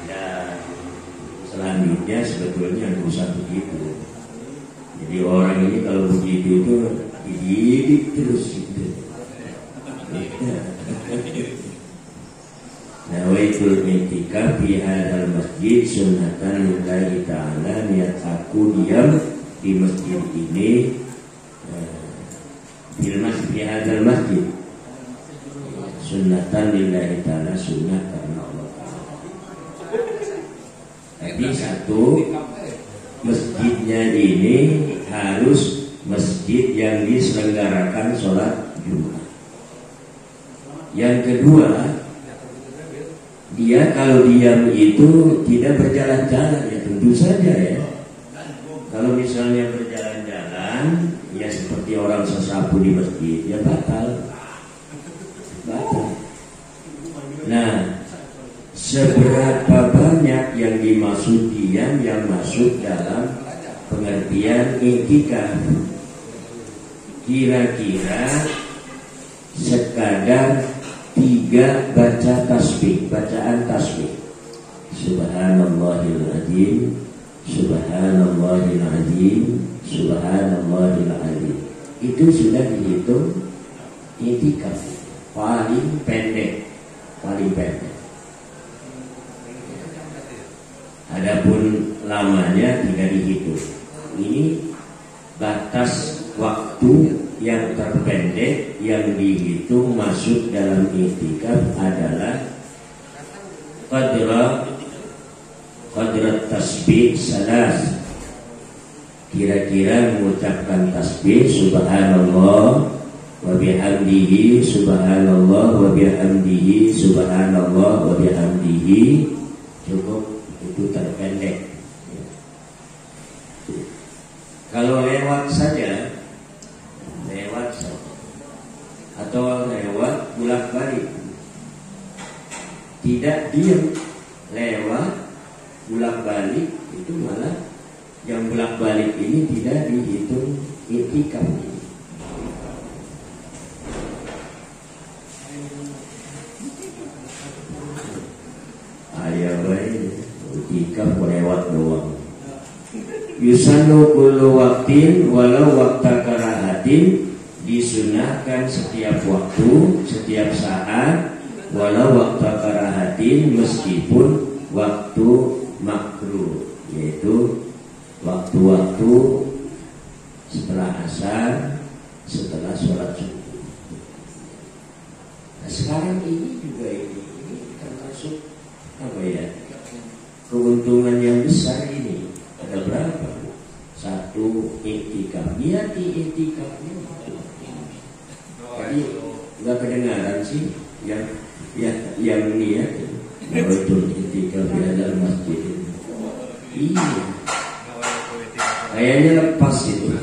Dan selanjutnya sebetulnya nggak usah begitu. Jadi orang ini kalau begitu itu dididik terus gitu. Nawaitul i'tikaf fi hadzal masjid sunnatan lillahi ta'ala. Niat aku diam di masjid ini, di hadzal masjid sunnatan lillahi ta'ala, sunnah karena Allah Ta'ala. Tapi satu, masjidnya ini harus masjid yang diselenggarakan sholat Jumat. Yang kedua, dia kalau diam itu tidak berjalan-jalan, ya tentu saja ya. Kalau misalnya berjalan-jalan, ya seperti orang sesapu di masjid, ya batal. Nah, seberapa banyak yang dimaksud diam, yang masuk dalam pengertian i'tikaf? Kira-kira sekadar 3 baca tasbih, bacaan tasbih. Subhanallahil azim, subhanallahil azim, subhanallahil azim. Itu sudah dihitung i'tikaf. Paling pendek. Adapun lamanya tidak dihitung. Ini batas waktu yang terpendek yang dihitung masuk dalam i'tikaf adalah qadrat tasbih salas. Kira-kira mengucapkan tasbih subhanallah wa bihamdihi subhanallah wa bihamdihi subhanallah wa bihamdihi. Cukup, itu terpendek. Kalau lewat saja atau lewat bolak-balik, tidak diam, lewat bolak-balik, itu malah yang bolak-balik ini tidak dihitung i'tikaf. Ayah baik, i'tikaf lewat doang. Yusannu kullu waktin walau wakta karahatin, disunahkan setiap waktu, setiap saat, walau waktu karahatin, meskipun waktu makruh, yaitu waktu-waktu setelah asar, setelah sholat subuh. Nah, sekarang ini juga ini termasuk apa ya, keuntungan yang besar ini. Ada berapa? Satu, i'tikaf. Niat i'tikafnya. Jadi nggak kedengaran sih yang niat. Betul, i'tikaf di dalam masjid. Iya. Kayaknya lepas itu.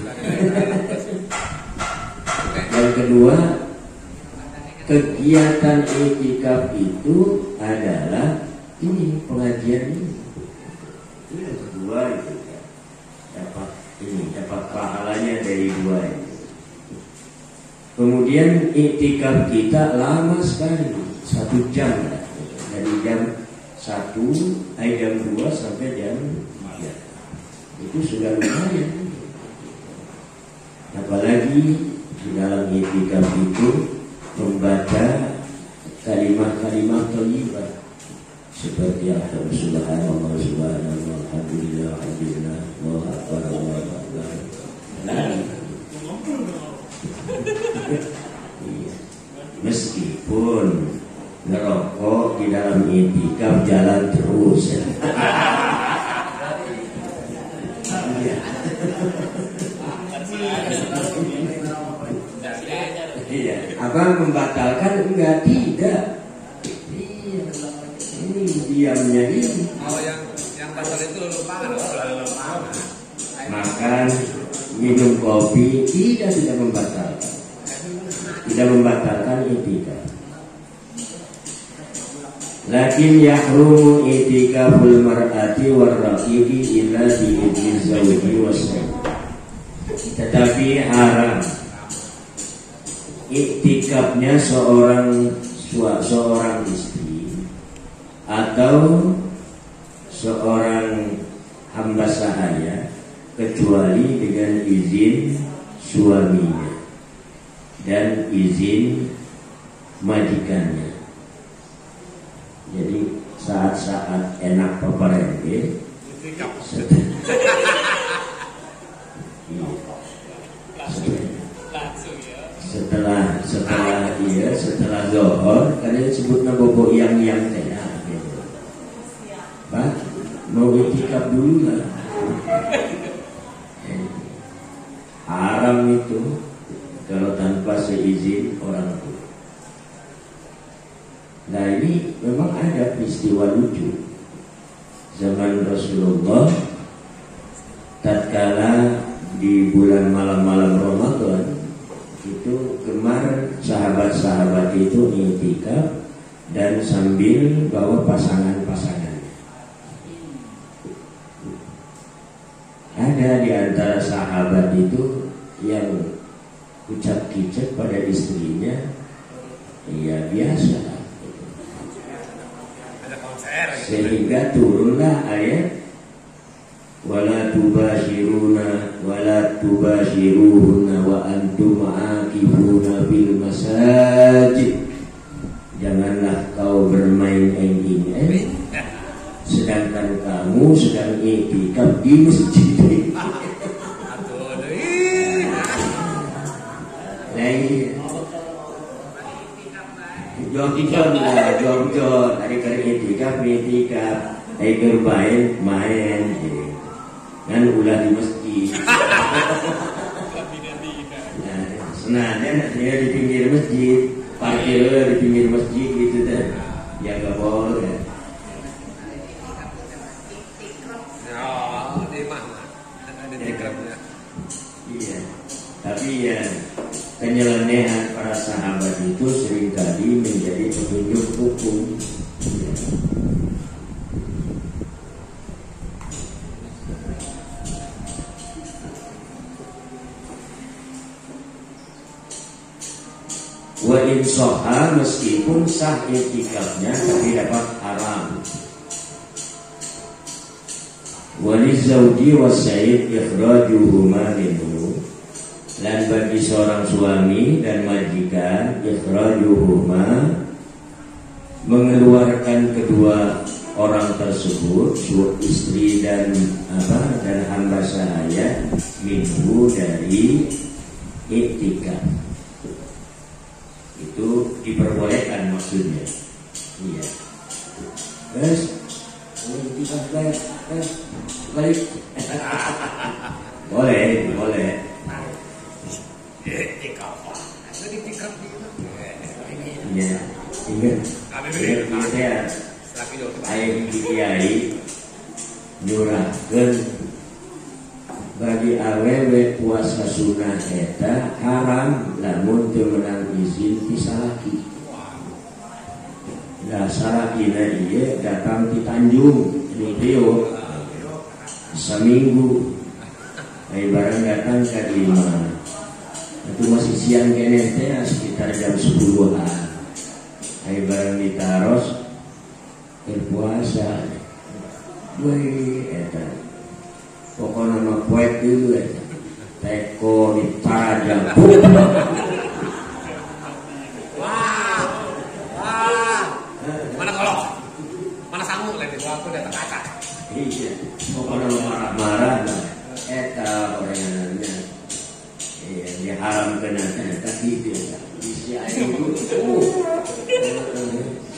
Yang kedua, kegiatan i'tikaf itu adalah ini, pengajian ini. Itu yang kedua itu kan. Dapat pahalanya dari dua itu. Kemudian i'tikaf kita lama sekali, 1 jam lah. Dari jam 2 sampai jam 3. Itu sudah lumayan. Apalagi di dalam i'tikaf itu membaca kalimat-kalimat thayyibah seperti apa, subhanallah subhanallah alhamdulillah alhamdulillah Allahu akbar Allahu akbar. Meskipun ngerokok di dalam i'tikaf jalan terus. Iya. Abang membatalkan? Enggak, tidak. Iya. Ini diamnya ini. Oh, yang batal itu lupakan. Makan, minum kopi tidak membatalkan. Tidak membatalkan i'tikaf. Lakin yahrumu i'tikaful mar'ati warraqibi illa bi'idni zawji wassalam. Tetapi haram i'tikafnya seorang istri atau seorang hamba sahaya kecuali dengan izin suaminya dan izin majikannya. Jadi saat-saat enak paparenge setelah zuhur kalian sebutnya bobo yang teh. Pak, mau i'tikaf dulu lah. Haram itu kalau tanpa seizin orang tua. Nah, ini memang ada peristiwa lucu zaman Rasulullah tatkala di bulan malam-malam Ramadan itu gemar sahabat-sahabat itu i'tikaf dan sambil bawa pasangan-pasangan. Ada di antara sahabat itu yang ucap kicap pada istrinya, ya biasa. Sehingga turunlah ayat wala tubashiruhunna wa antum aakifuna fil masajid. Janganlah kau bermain-main sedangkan kamu sedang i'tikaf di masjid. Jom hari kali i'tikaf ayo main kan ulah di masjid. Nah, Senangnya nantinya di pinggir masjid, parkir di pinggir masjid gitu deh. Ya nggak boleh. Oh, di mana? Ada tikrabnya. Iya. Tapi ya penyelewengan para sahabat itu seringkali menjadi petunjuk hukum. Ya. Wa in soha, meskipun sah iktikafnya tapi dapat haram. Wa lizauji wasaid ikhrajuhuma minhu, dan bagi seorang suami dan majikan ikhrajuhuma, mengeluarkan kedua orang tersebut, istri dan hamba sahaya, minhu dari iktikaf. Itu diperbolehkan maksudnya. Iya. Terus kita balik. Boleh. Iya. Ingat saya ayat kiai nyurahkeun bagi awewe puasa sunnah eta haram lamun teu meunang izin ti salaki. Nah salakina ieu datang di Tanjung di Rio seminggu, barang datang ke 5, itu masih siang kene teh sekitar jam 10-an. Barang ditaros berpuasa, eta pokoknya mah poek dulu teko ditajam. Wah, mana kolok, mana sangu lagi waktu datang kaca. Iya, pokoknya marah-marah lah. Eta orangnya, diharamkan eta gitu ya. Isi air itu,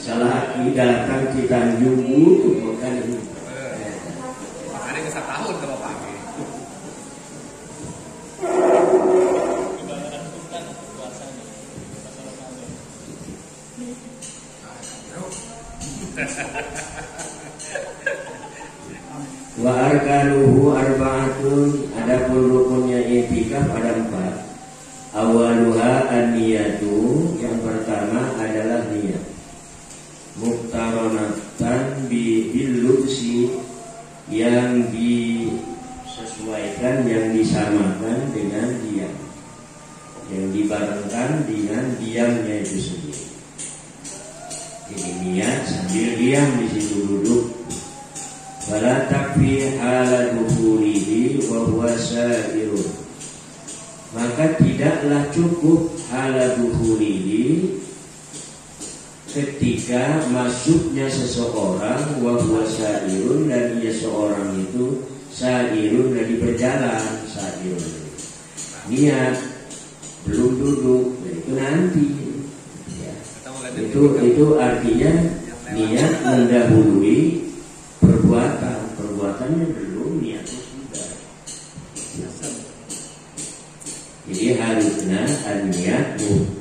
salah datang di Tanjung itu bukan. Makanya bisa tahun kalau pagi. Wa arkanuhu arba'atun, adapun rukunnya i'tikaf ada 4. Awaluha an-niyatu, yang pertama adalah niat. Muqtaronatan bil lubsi, yang disesuaikan, yang disamakan dengan diam, yang dibarengkan dengan diamnya itu sendiri. Jadi niat sambil diam di situ duduk. Fala takfi hala dukhulihi wa huwa sa'irun, maka tidaklah cukup hala dukhulihi ketika masuknya seseorang, wa huwa sa'irun, dan ia seorang itu sa'irun, lagi berjalan. Sa'irun niat belum duduk, itu nanti ya. Itu artinya niat mendahului perbuatannya belum, niatnya sudah. Jadi harusnya niat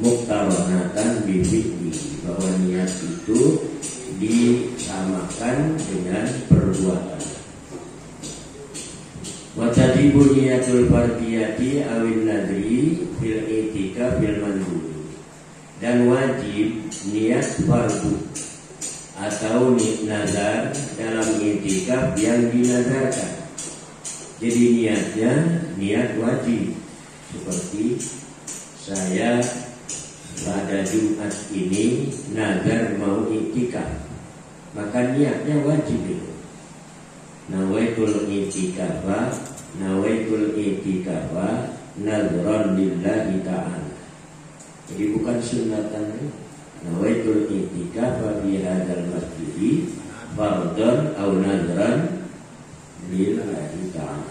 muqtaronatan bi fi'li, bahwa niat itu disamakan dengan perbuatan. Wa tajibu niyatul fardiyati awin nadri fil i'tikaf fil mandub, dan wajib niat fardu atau nazar dalam i'tikaf yang dinazarkan. Jadi niatnya niat wajib, seperti saya pada Jumat ini nazar mau i'tikaf, maka niatnya wajib itu. Nawaitul i'tikafa nazran lillahi ta'ala. Jadi bukan sunatan. Nawaitul i'tikafa fi hadzal masjid fardhan aw nadran lillahi ta'ala.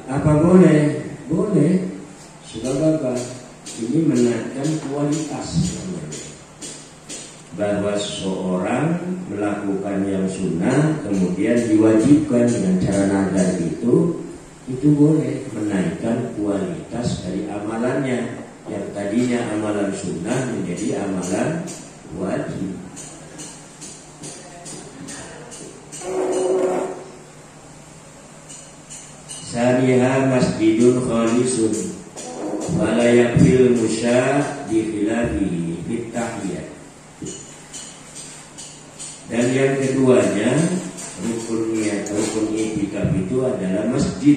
Apa boleh? Boleh. Sebab ini menaikkan kualitas, bahwa seorang melakukan yang sunnah kemudian diwajibkan dengan cara nazar itu itu boleh menaikkan kualitas dari amalannya yang tadinya amalan sunnah menjadi amalan wajib. Saniha masjidun khalisun wala yakfil musya bi khilafihi fit tahiyat. Dan yang keduanya rukun i'tikaf itu adalah masjid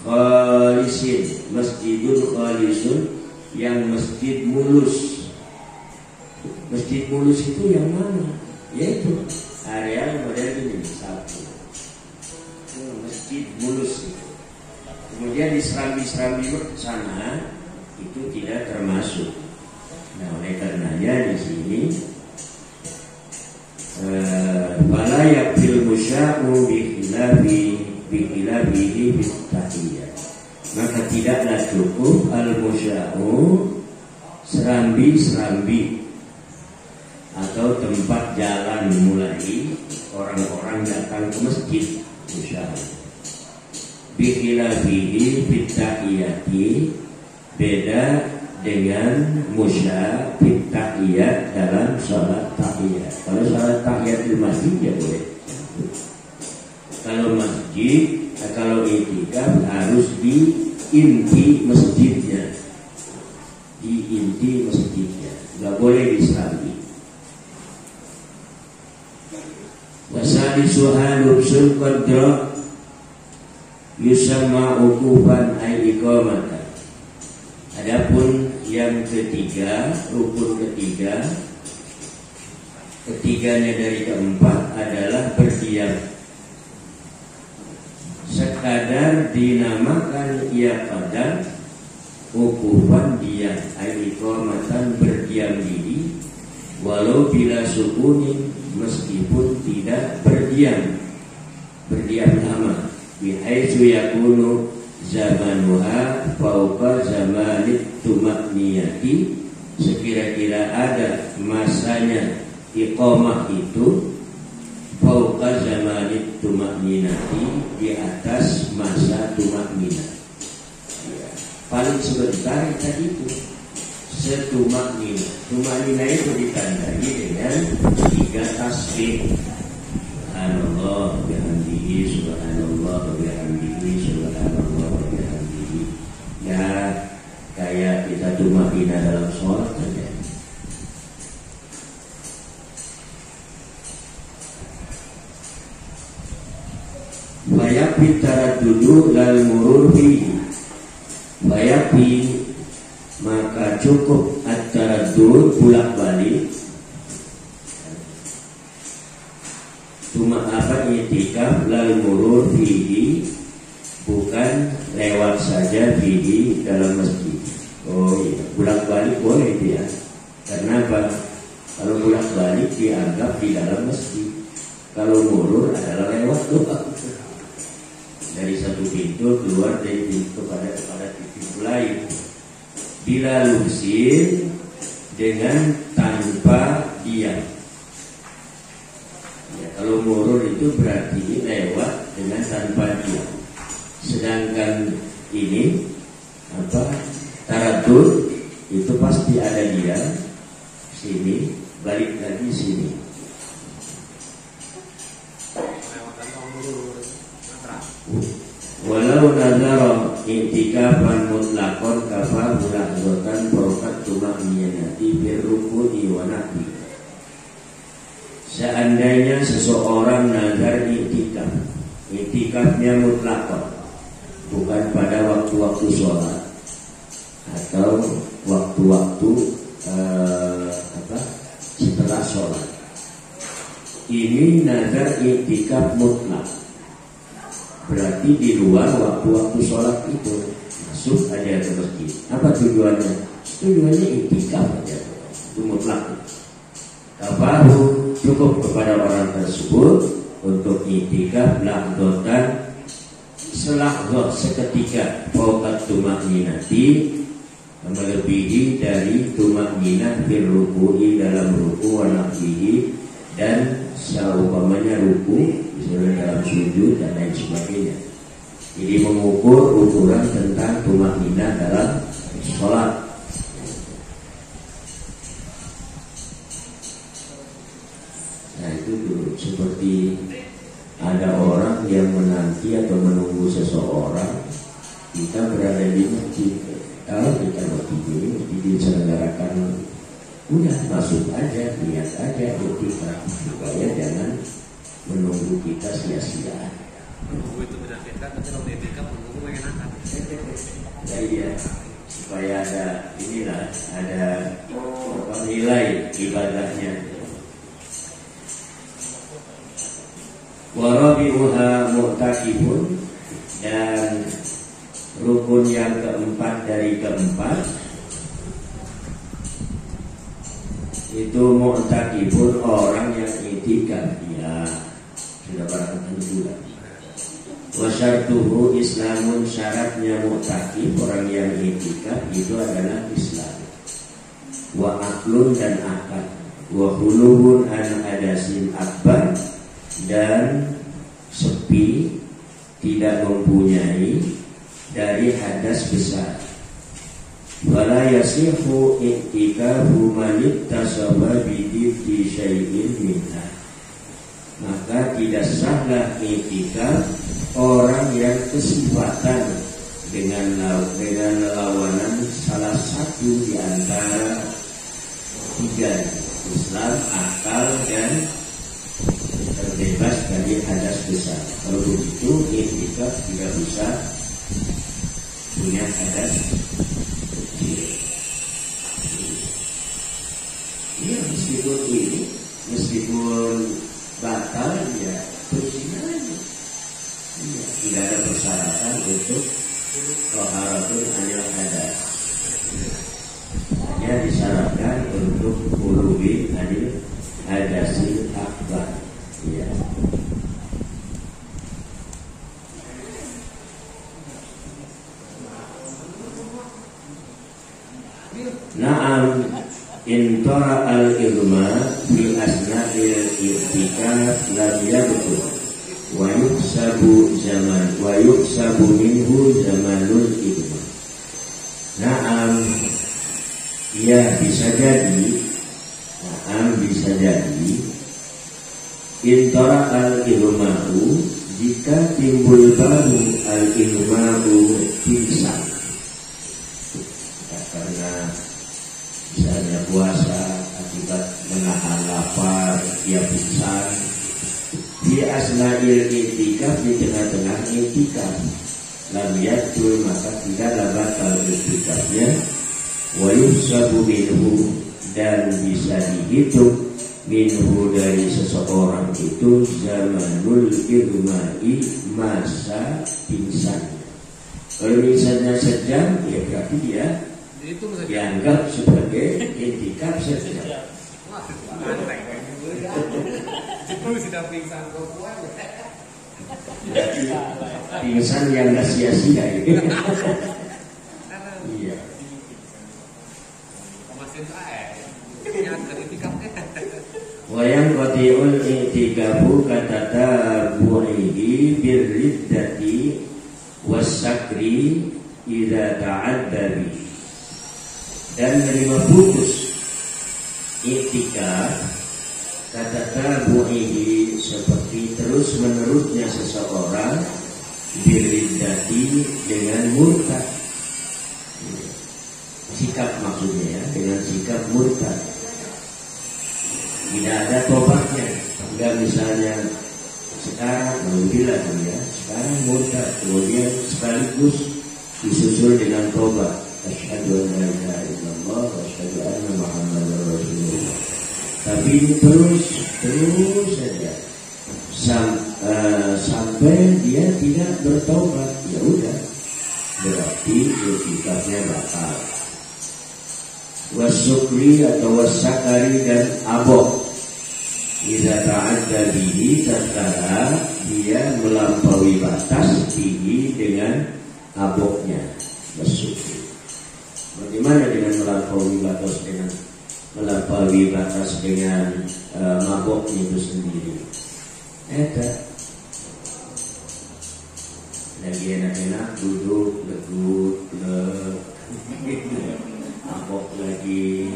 khalisin, masjidun khalisun, yang masjid mulus. Masjid mulus itu yang mana? Yaitu area model ini satu. Masjid mulus itu. Kemudian di serambi-serambi sana itu tidak termasuk. Nah, oleh karenanya di sini wala yakfil musya'u bihilabihi bittahiyat. Maka tidaklah cukup al-musya'u, serambi-serambi atau tempat jalan mulai orang-orang datang ke masjid, musya'u bihilabihi bittahiyati, beda dengan musya fit tahiyat dalam sholat tahiyat. Kalau sholat tahiyat di masjid ya boleh. Kalau masjid, kalau i'tikaf harus di inti masjidnya, di inti masjidnya, nggak boleh diserambi. Wasadi suha lubsul qadra yusamma ukufan ay iqamatan. Adapun yang ketiga, rukun ketiga, ketiganya dari keempat adalah berdiam. Sekadar dinamakan ia pada ukufan diam, iqamatan berdiam diri, walau bila sukunin, meskipun tidak berdiam lama. Bihaitsu yakunu zamanuha fauqa zamanit tumakniyati, sekira-kira ada masanya iqamah itu fauqa zamanit tumakninati, di atas masa tumakninah ya. Paling sebentar tadi itu setumakninah. Tumakninah itu ditandai dengan 3 tasbih. Subhanallah bihamdihi, subhanallah bihamdihi, subhanallah bihamdihi. Ya kayak kita tumakninah dalam sholat saja. Bayapi taradudu lal murur fihi. Bayapi maka cukup at-taraddud, bolak-balik. Cuma apa i'tikaf lal murur fihi, bukan lewat saja fihi dalam masjid. Oh iya, bolak-balik boleh dia. Karena apa? Kalau bolak-balik dianggap di dalam masjid. Kalau murur adalah lewat doang. Dari satu pintu keluar dari pintu kepada pintu lain. Bila lubsin, dengan tanpa diam. Ya, kalau murur itu berarti lewat dengan tanpa diam. Sedangkan ini taraddud itu pasti ada diam, sini balik lagi sini. Walau nazara i'tikafan mutlaqan kafa mulahzatan fawqat tumakninati birrukuni wa nahwi. Seandainya seseorang nazar i'tikaf, i'tikafnya mutlaqan, bukan pada waktu-waktu sholat atau waktu-waktu setelah sholat. Ini nazar i'tikaf mutlak, berarti di luar waktu-waktu sholat itu masuk aja ke masjid. Apa tujuannya? Tujuannya i'tikaf aja, itu mutlak. Kafahu, cukup kepada orang tersebut untuk i'tikaf lahdotan, selahdoh seketika, fauqat tumakninati, melebihi dari tumakninah fil ruku'i, dalam ruku' wa nahwihi, dan seumpamanya ruku', misalnya dalam sujud dan lain sebagainya. Jadi mengukur ukuran tentang tumakninah dalam sholat. Nah itu dulu, seperti ada orang yang menanti atau menunggu seseorang, kita berada di masjid. Kalau kita masjid diselenggarakan, udah masuk aja, lihat aja kita, supaya jangan menunggu kita sia-sia. Menunggu itu menakutkan, tapi kalau etika menunggu mengenakan. Ya iya, supaya ada inilah, ada nilai ibadahnya. Warabi'uha mu'takifun, dan rukun yang keempat dari keempat itu mu'takifun, orang yang i'tikaf. Ya sudah barang tentu lah. Wasyartuhu islamun, syaratnya mu'takif, orang yang i'tikaf itu adalah Islam. Wa aklun, dan akad. Wa khuluhun an adasin akbar, dan sepi, tidak mempunyai dari hadas besar. Wala yasihu i'tikafu man ittasaba bi syai'in minha, maka tidak sahlah i'tikaf orang yang kesifatan dengan lawanan salah satu di antara tiga, Islam, akal, dan terbebas dari hadas besar. Kalau begitu i'tikaf tidak bisa punya hadas kecil. Ya meskipun batal, ya bersih aja. Ya, tidak ada persyaratan untuk taharatul anil hadas. Hanya disyaratkan untuk khuluwi anil hadasil akbar. Ya. Na'am intara al-irma fi asna'il i'tikaf lam yabtul wa yuhsabu minhu zamanul irma. Na'am, ya bisa jadi, intara al-irma'u, jika timbul baru al-irma'u pingsan, karena misalnya puasa akibat menahan lapar, dia pingsan di asna'il i'tikaf, di tengah-tengah i'tikaf, lam yadul, maka tidaklah batal i'tikafnya. Wa yuhsabu minhu, dan bisa dihitung minhu dari seseorang itu zamanul irma'i, masa pingsannya. Kalau misalnya sejam, ya berarti dia dianggap sebagai i'tikaf sejam. Sudah pingsan berarti pingsan yang gak sia-sia ini. Iya. Wayang qati'ul i'tikafu katatabu'ihi birriddati wassakri idza ta'addabi, dan menerima putus i'tikaf katatabu'ihi, seperti terus menerusnya seseorang birriddati, dengan murtad. Sikap maksudnya ya, dengan sikap murtad, tidak ada tobatnya. Enggak, misalnya sekarang alhamdulillah ya, sekarang murtad, kemudian sekaligus disusul dengan tobat, asyhadu an la ilaha illallah wa asyhadu anna muhammadar rasulullah. Tapi ini terus saja sampai dia tidak bertobat, ya udah, berarti i'tikafnya batal. Wasukri atau wasakari, dan abok, idza ta'adda bihi, tatkala dia melampaui batas bihi, dengan aboknya. Wasukri, bagaimana dengan melampaui batas, dengan maboknya itu sendiri? lagi enak-enak duduk leguk mabok lagi,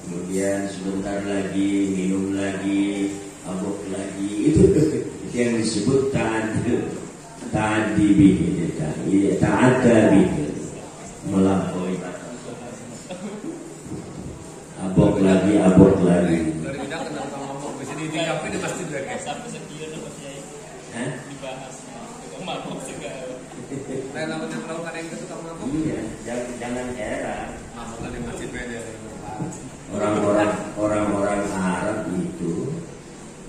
kemudian sebentar lagi minum lagi, mabok lagi, itu yang disebut ta'addi bihi, ta'adda bihi, melampaui batas. Abok lagi. Dari bidang kenapa ngomong bisa di kafe di masjid lagi. Sampai sekian apa sih? Dibahas. Mabok segala. Nah, namanya terlalu ada yang suka mabok. Iya, jangan heran. Mabok di masjid beda. Orang-orang Arab itu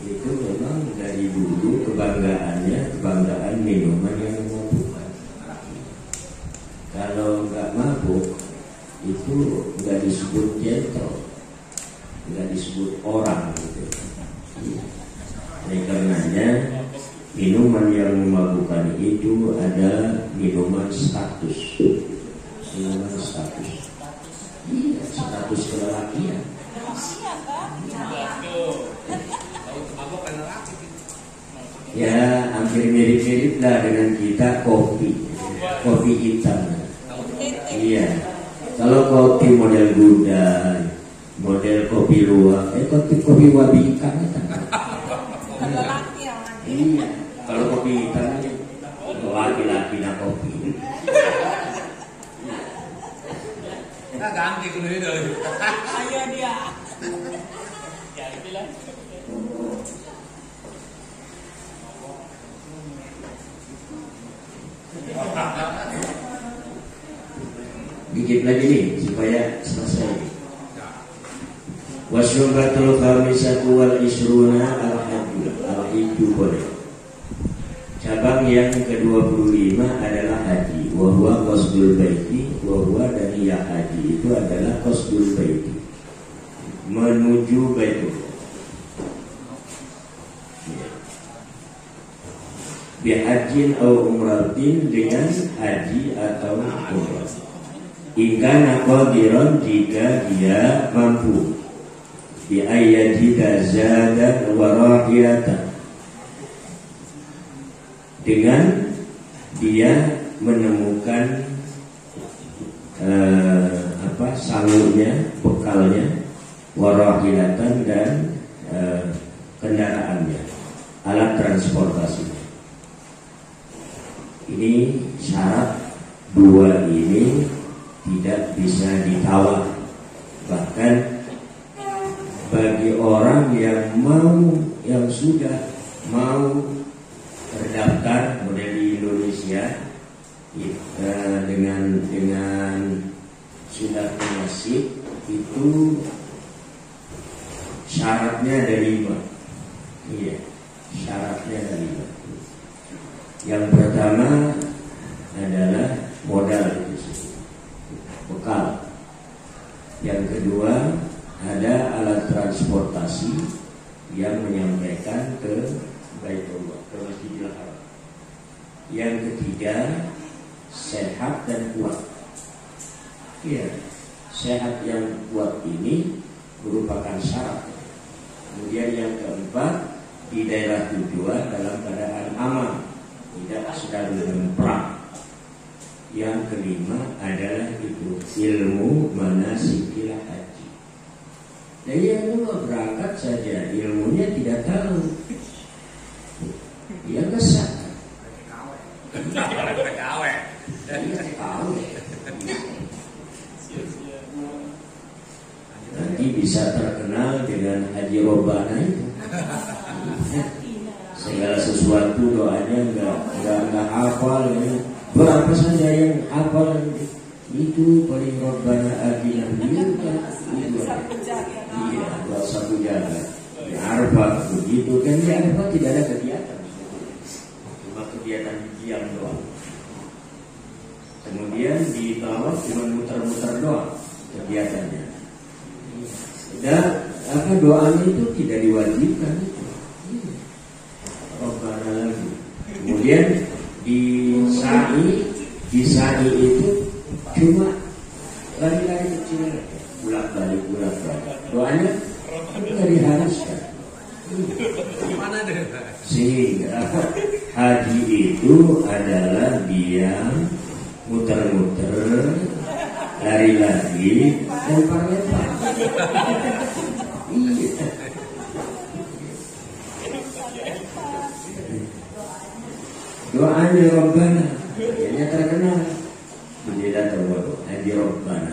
memang dari dulu kebanggaan minuman yang memabukkan. Kalau nggak mabuk itu nggak disebut gentle, nggak disebut orang gitu. Oleh karenanya minuman yang memabukkan itu ada minuman status, iya, status kelelakian. Ya hampir mirip-mirip lah dengan kita kopi hitam. Iya, kalau kopi model gudang, model kopi luwak, kopi wabi ikan itu. Iya, kalau kopi hitam laki-laki nak kopi. Kita ganti dulu itu. Ayo dia. Ya itulah. Dikit lagi nih supaya selesai. Wasyubatul khamisatu wal isruna al-hajju boleh. Cabang yang ke-25 adalah haji. Wa huwa qasdul baiti, wa huwa dan ya haji itu adalah qasdul baiti, menuju Baitullah. Bihajin atau umratin, dengan haji atau umrah. Ingkana qadiran, jika dia mampu, bi ayyajida zadan wa rahilatan, dengan dia menemukan sangunya, bekalnya, warahilatan dan kendaraannya, alat transportasinya. Ini syarat dua ini tidak bisa ditawar. Bahkan bagi orang yang sudah mau terdaftar model di Indonesia dengan sudah nasib, itu syaratnya ada 5. Iya, syaratnya ada 5. Yang pertama adalah modal itu, bekal. Yang kedua ada alat transportasi yang menyampaikan ke Baitullah, ke Masjidil Haram. Yang ketiga sehat dan kuat. Iya, sehat yang kuat ini merupakan syarat. Kemudian yang keempat, di daerah tujuan dalam keadaan aman, tidak sedang dalam perang. Yang kelima adalah itu ilmu manasikil haji. Nah, dia cuma berangkat saja, ilmunya tidak tahu, dia kesat. Nanti bisa terkenal dengan Haji Robana itu. Segala sesuatu doanya nggak hafal ya. Berapa saja yang hafal itu paling Robbana atina itu kan. Iya, buat satu jaga. Di Arafah begitu kan, di Arafah tidak ada kegiatan. Cuma kegiatan diam doang. Kemudian di tawaf cuma muter-muter doang kegiatannya. Dan doanya itu tidak diwajibkan. Robbana lagi. Kemudian di sa'i itu cuma lari-lari kecil, bolak-balik. Doanya itu tidak diharuskan. Mana deh? Sehingga Haji itu adalah dia muter-muter, lari-lari, lempar-lempar. Iya. Doanya Rabbana, kayaknya terkenal. Bendera terbaru, Haji Rabbana.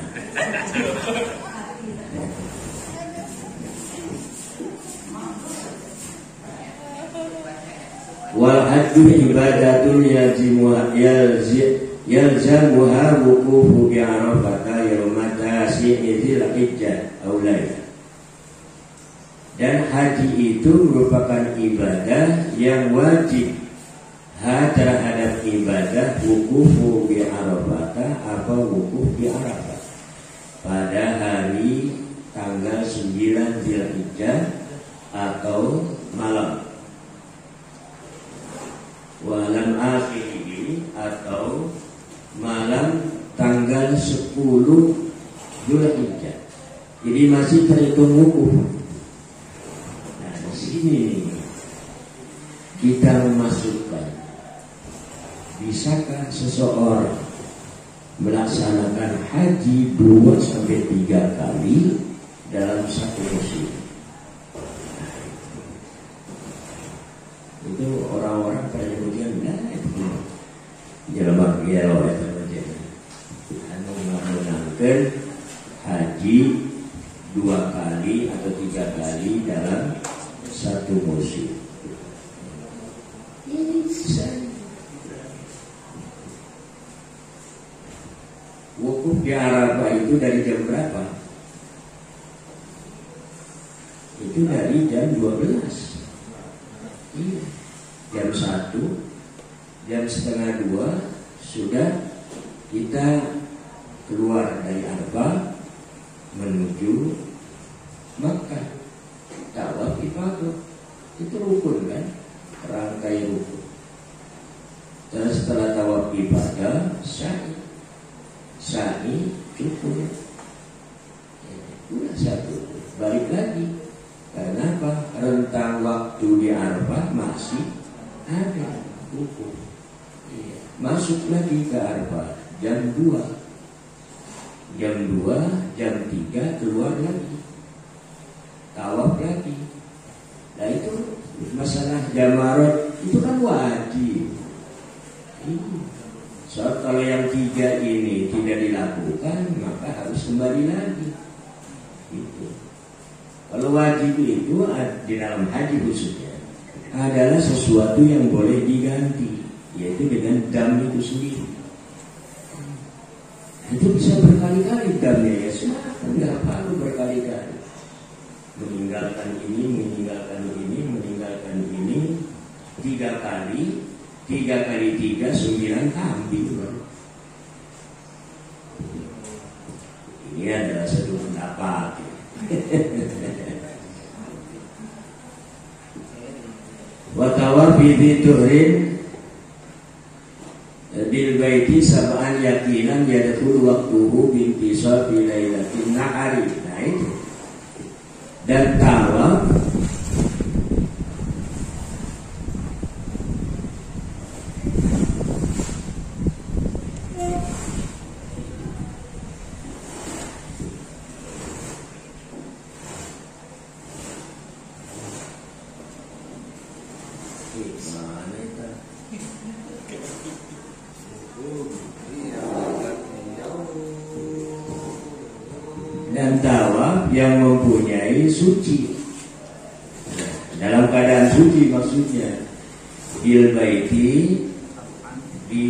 Wal hajju ibadatun yalzamuha wuqufu bi Arafah yauma tasi'i dzil hijjah aulaya. Dan haji itu merupakan ibadah yang wajib terhadap ibadah wuqufu bi Arafah apa wukuf bi Arafah pada hari tanggal 9 Dzulhijjah atau malam walam akhiri atau malam tanggal 10 Dzulhijjah. Jadi masih terhitung wukuf. Nah, di sini kita memasukkan, bisakah seseorang melaksanakan haji 2-3 kali dalam satu musim? Itu orang-orang pada kemudian itu jelema gelo eta anu menangkan haji 2 kali atau 3 kali dalam satu musim. Ini bisa. Wukuf di Arafah itu dari jam berapa? Itu dari jam 12. Iya. Jam 1, jam setengah 2 sudah kita keluar dari Arafah menuju Makkah. Tawaf ifadah itu rukun kan? Rangkai rukun. Dan setelah tawaf ibadah sa'i cukup. Udah satu, balik lagi. Karena apa? Rentang waktu di Arafah masih ada hukum. Masuk lagi ke Arafah jam 2, jam 3 keluar lagi, tawaf lagi. Nah itu masalah jamarat itu kan wajib. So kalau yang 3 ini tidak dilakukan maka harus kembali lagi. Itu. Kalau wajib itu di dalam haji khususnya adalah sesuatu yang boleh diganti, yaitu dengan dam itu sendiri. Itu bisa berkali-kali damnya ya, tidak perlu berkali-kali. Meninggalkan ini 3 kali, 3 kali 3 9 kambing. Ini adalah satu pendapat. Wa tawafi bi tuhrin bil baiti sab'an yaqinan yadkhulu waqtuhu bi intisafi lailatin nahari. Nah itu. Dan tawaf yang mempunyai suci dalam keadaan suci maksudnya bil baiti di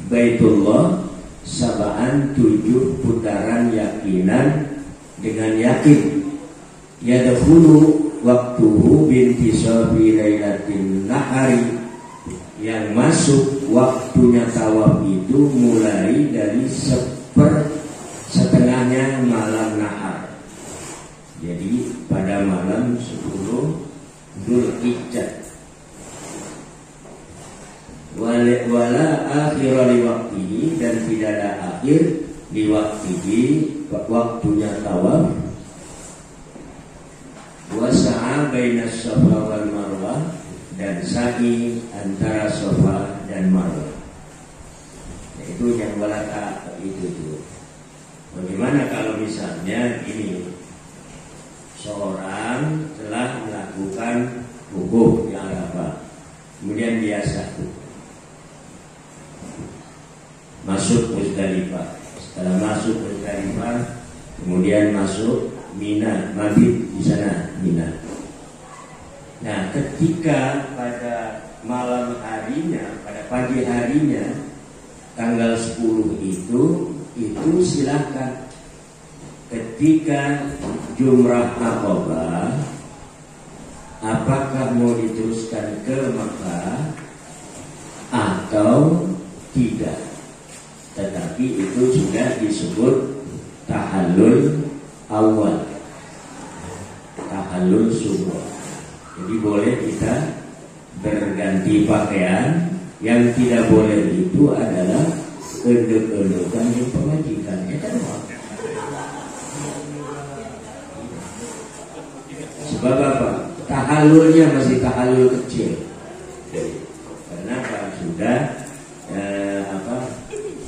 Baitullah sab'an 7 putaran yakinan dengan yakin yadkhulu waqtuhu bintisabi lailatin nahari yang masuk waktunya tawaf itu mulai dari setengahnya malam nahar. Jadi pada malam 10 Dzulhijjah. Wala akhir li waqtihi dan tidak ada akhir di waqtihi waktunya tawaf. Wa sa'a bainas Safa wal Marwah dan sa'i antara Safa dan Marwah. Itu yang walaka itu. Bagaimana kalau misalnya ini seorang telah melakukan wukuf di Arafah, kemudian dia masuk Muzdalifah. Setelah masuk Muzdalifah, kemudian masuk Mina, mabit di sana Mina. Nah, ketika pada malam harinya, pada pagi harinya, tanggal 10 itu silakan. Ketika Jumrah Aqabah, apakah mau diteruskan ke Makkah atau tidak? Tetapi itu sudah disebut tahallul awal, tahallul subuh. Jadi boleh kita berganti pakaian. Yang tidak boleh itu adalah endek-endekan yang pemajikan. Sebab apa? Tahallulnya masih tahallul kecil. Karena sudah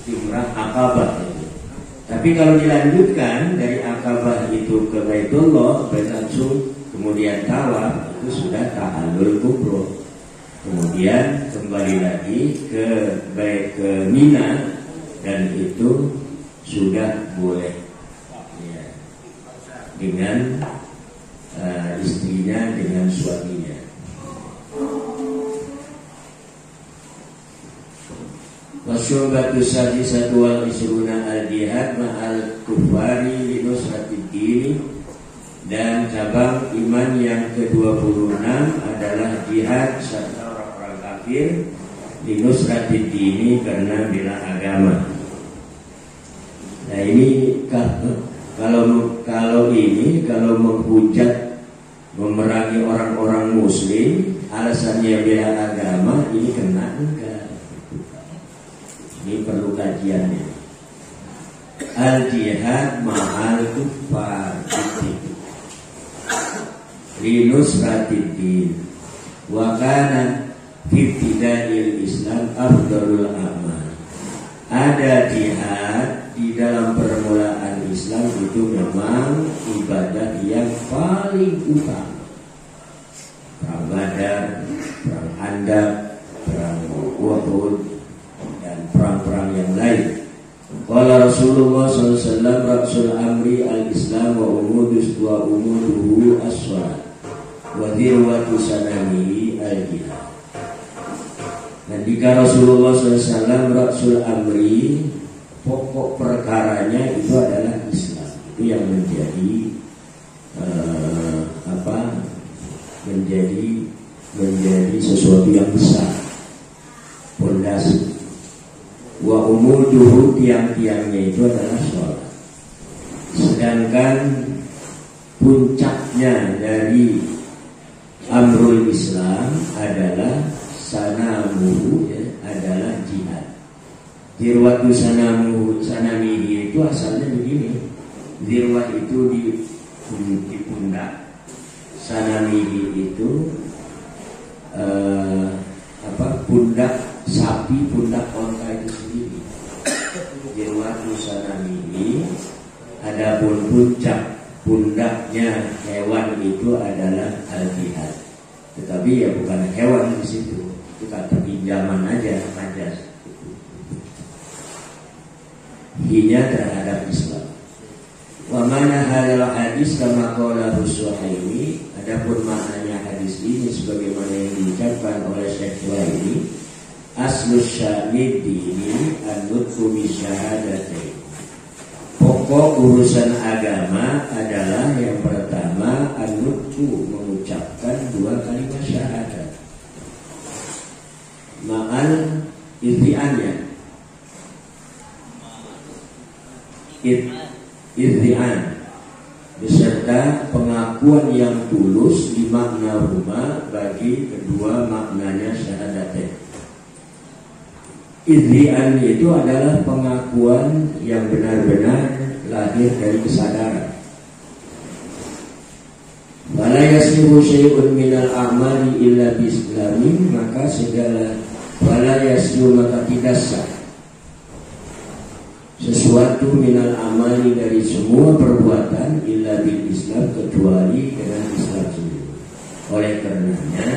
Jumrah Aqabah itu. Tapi kalau dilanjutkan dari Aqabah itu ke Baitullah, langsung kemudian tawaf, itu sudah tahallul kubro. Kemudian kembali lagi ke Mina, dan itu sudah boleh ya, dengan istrinya, dengan suaminya. Wasyubatu sadisatu wal isruna al-jihad ma'al kufari linusratid dini. Dan cabang iman yang ke-26 adalah jihad serta orang-orang kafir linusratid dini, karena bela agama. Nah ini kalau menghujat, memerangi orang-orang muslim alasannya bela agama, ini kena enggak? Ini perlu kajiannya. Al-jihad ma'al kufar linusratid din wa kana fi ibtida'il Islam afdalul amal. Ada jihad di dalam permulaan Islam itu memang ibadah yang paling utama. Perang Badar, perang Handaq, perang Uhud, dan perang-perang yang lain. Qala Rasulullah SAW, Rasul amri al-Islam wa umuduhu as-salat wa dirwatu sanami al-jihad. Dan jika Rasulullah SAW Rasul amri, pokok perkaranya itu adalah Islam. Itu yang menjadi menjadi sesuatu yang besar, pondasi. Wa umuduhu, tiang-tiangnya itu adalah sholat. Sedangkan puncaknya dari amrul Islam adalah sanamuhu, ya, adalah jihad. Dirwatu sanamihi itu asalnya begini. Dirwat itu di pundak, sanamihi itu pundak sapi, pundak onta itu sendiri. Dirwatu sanamihi. Adapun puncak pundaknya hewan itu adalah al-jihad. Tetapi ya bukan hewan di situ, itu kata pinjaman aja, majas. Hinya terhadap Islam. Wa mana hadal hadis kama qala Suhaimi. Adapun maknanya hadis ini sebagaimana yang diucapkan oleh Syekh Suhaimi, aslus syamid dini an-nutqu bi syahadatain. Pokok urusan agama adalah yang pertama an-nutqu, mengucapkan dua kalimat syahadat. Ma'al idhi'annya, idhi'an beserta pengakuan yang tulus di makna huma, bagi kedua maknanya syahadatain. Idhi'an itu adalah pengakuan yang benar-benar lahir dari kesadaran. Wala yasihu syai'un minal a'mali illa biislamin, maka segala wala yasihu, maka tidak sah sesuatu minal amali dari semua perbuatan illa bil Islam, kecuali dengan Islam sendiri. Oleh karenanya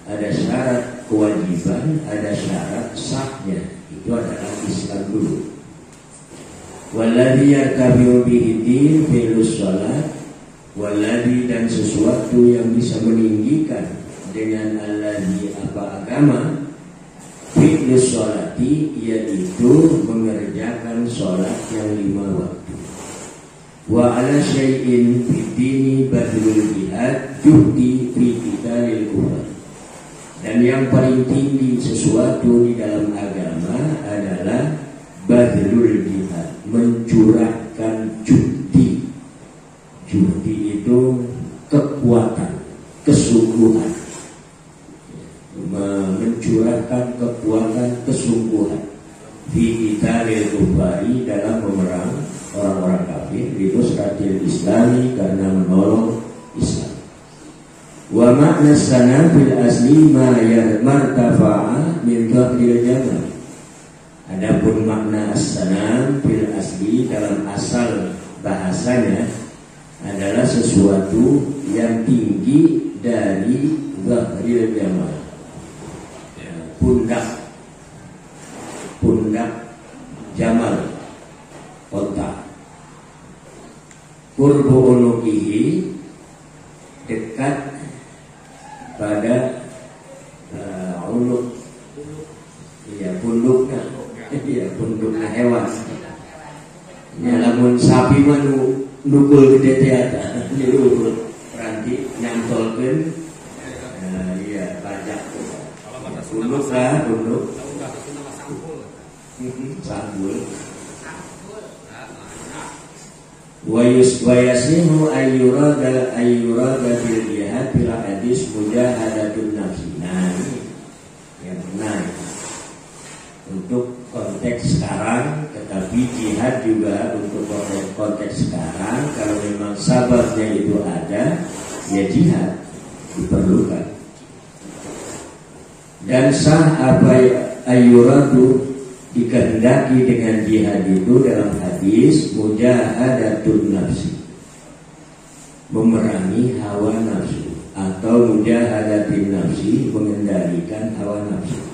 ada syarat kewajiban, ada syarat sahnya, itu adalah Islam dulu. Walladhi yartabi'u bihi din fi'lus shalat, walladhi, dan sesuatu yang bisa meninggikan dengan alladhi apa agama, fi'lus sholati, yaitu mengerjakan sholat yang 5 waktu. Wa ala syai'in fid-dini badlul jihad juhdi fi qitalil kufar. Dan yang paling tinggi sesuatu di dalam agama adalah badlul jihad, mencurahkan juhdi. Juhdi itu kekuatan, kesungguhan, mencurahkan kekuatan, kesungguhan fi qitalil kufari, dalam memerang orang-orang kafir, itu seratil islami, karena menolong Islam. Wa makna sana fil asli ma martafa'a min dhahril jamal. Adapun makna as-sanam fil asli dalam asal bahasanya adalah sesuatu yang tinggi dari dhahril jamal, pundak jamal, onta. Qurbu unuqihi, dekat pada unuk, iya punduknya, iya punduknya hewan. Ya lamun sapi mah nukul gede tiata, niru ranti nyantolkeun, iya pajak. Punduk lah, punduk. Sanggul. Wayasihu ayyurada bil jihad bil hadis mujahadatun nafsi. Nah, yang benar untuk konteks sekarang, tetapi jihad juga untuk konteks sekarang. Kalau memang sababnya itu ada, ya jihad diperlukan. Dan sah apa ayyuradu, dikehendaki dengan jihad itu dalam hadis mujahadatun nafsi, memerangi hawa nafsu, atau mujahadatin nafsi, mengendalikan hawa nafsu.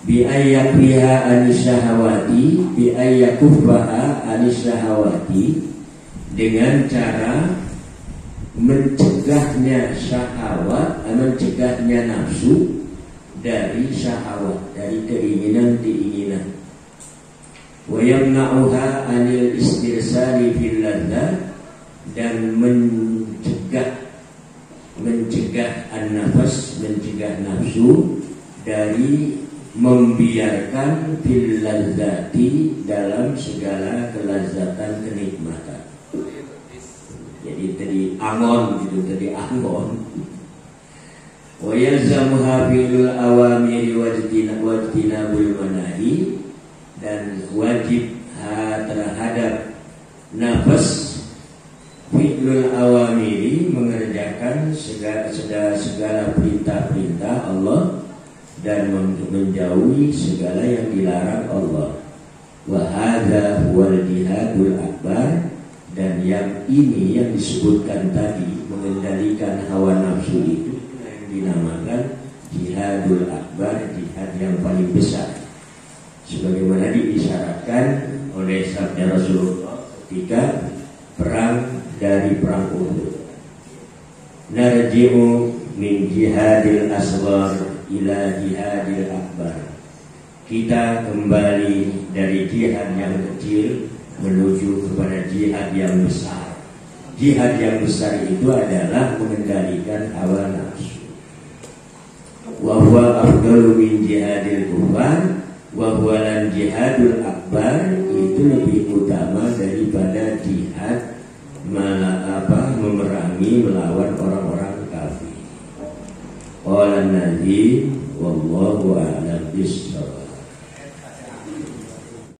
Bi ayyaqiha anisyahawati, bi ayyakuffaha anisyahawati, dengan cara mencegahnya syahwat, mencegahnya nafsu dari syahwat, dari keinginan-keinginan. Wa yamna'uha anil istirsali fil ladzah, dan mencegah an-nafas, mencegah nafsu dari membiarkan fil ladzati, dalam segala kelazatan, kenikmatan. Jadi tadi angon gitu, tadi angon. Wa yalzamuha fi'lul awamiri wajtinabul manahi, dan wajib terhadap nafas fi'lul awamiri, mengerjakan segala perintah-perintah Allah dan menjauhi segala yang dilarang Allah. Wa hadza huwal jihadul akbar, dan yang ini yang disebutkan tadi, mengendalikan hawa nafsu itu yang dinamakan jihadul akbar, jihad yang paling besar, sebagaimana diisyaratkan oleh sabda Rasulullah ketika perang dari perang Uhud. Narji'u min jihadil asghar ila jihadil akbar. Kita kembali dari jihad yang kecil menuju kepada jihad yang besar. Jihad yang besar itu adalah mengendalikan hawa nafsu. Wa huwa afdalu min jihadil kufar, wa huwa lan jihadul akbar, itu lebih utama daripada jihad memerangi, melawan orang-orang kafir. Qala Nabi wallahu a'lam bishawab.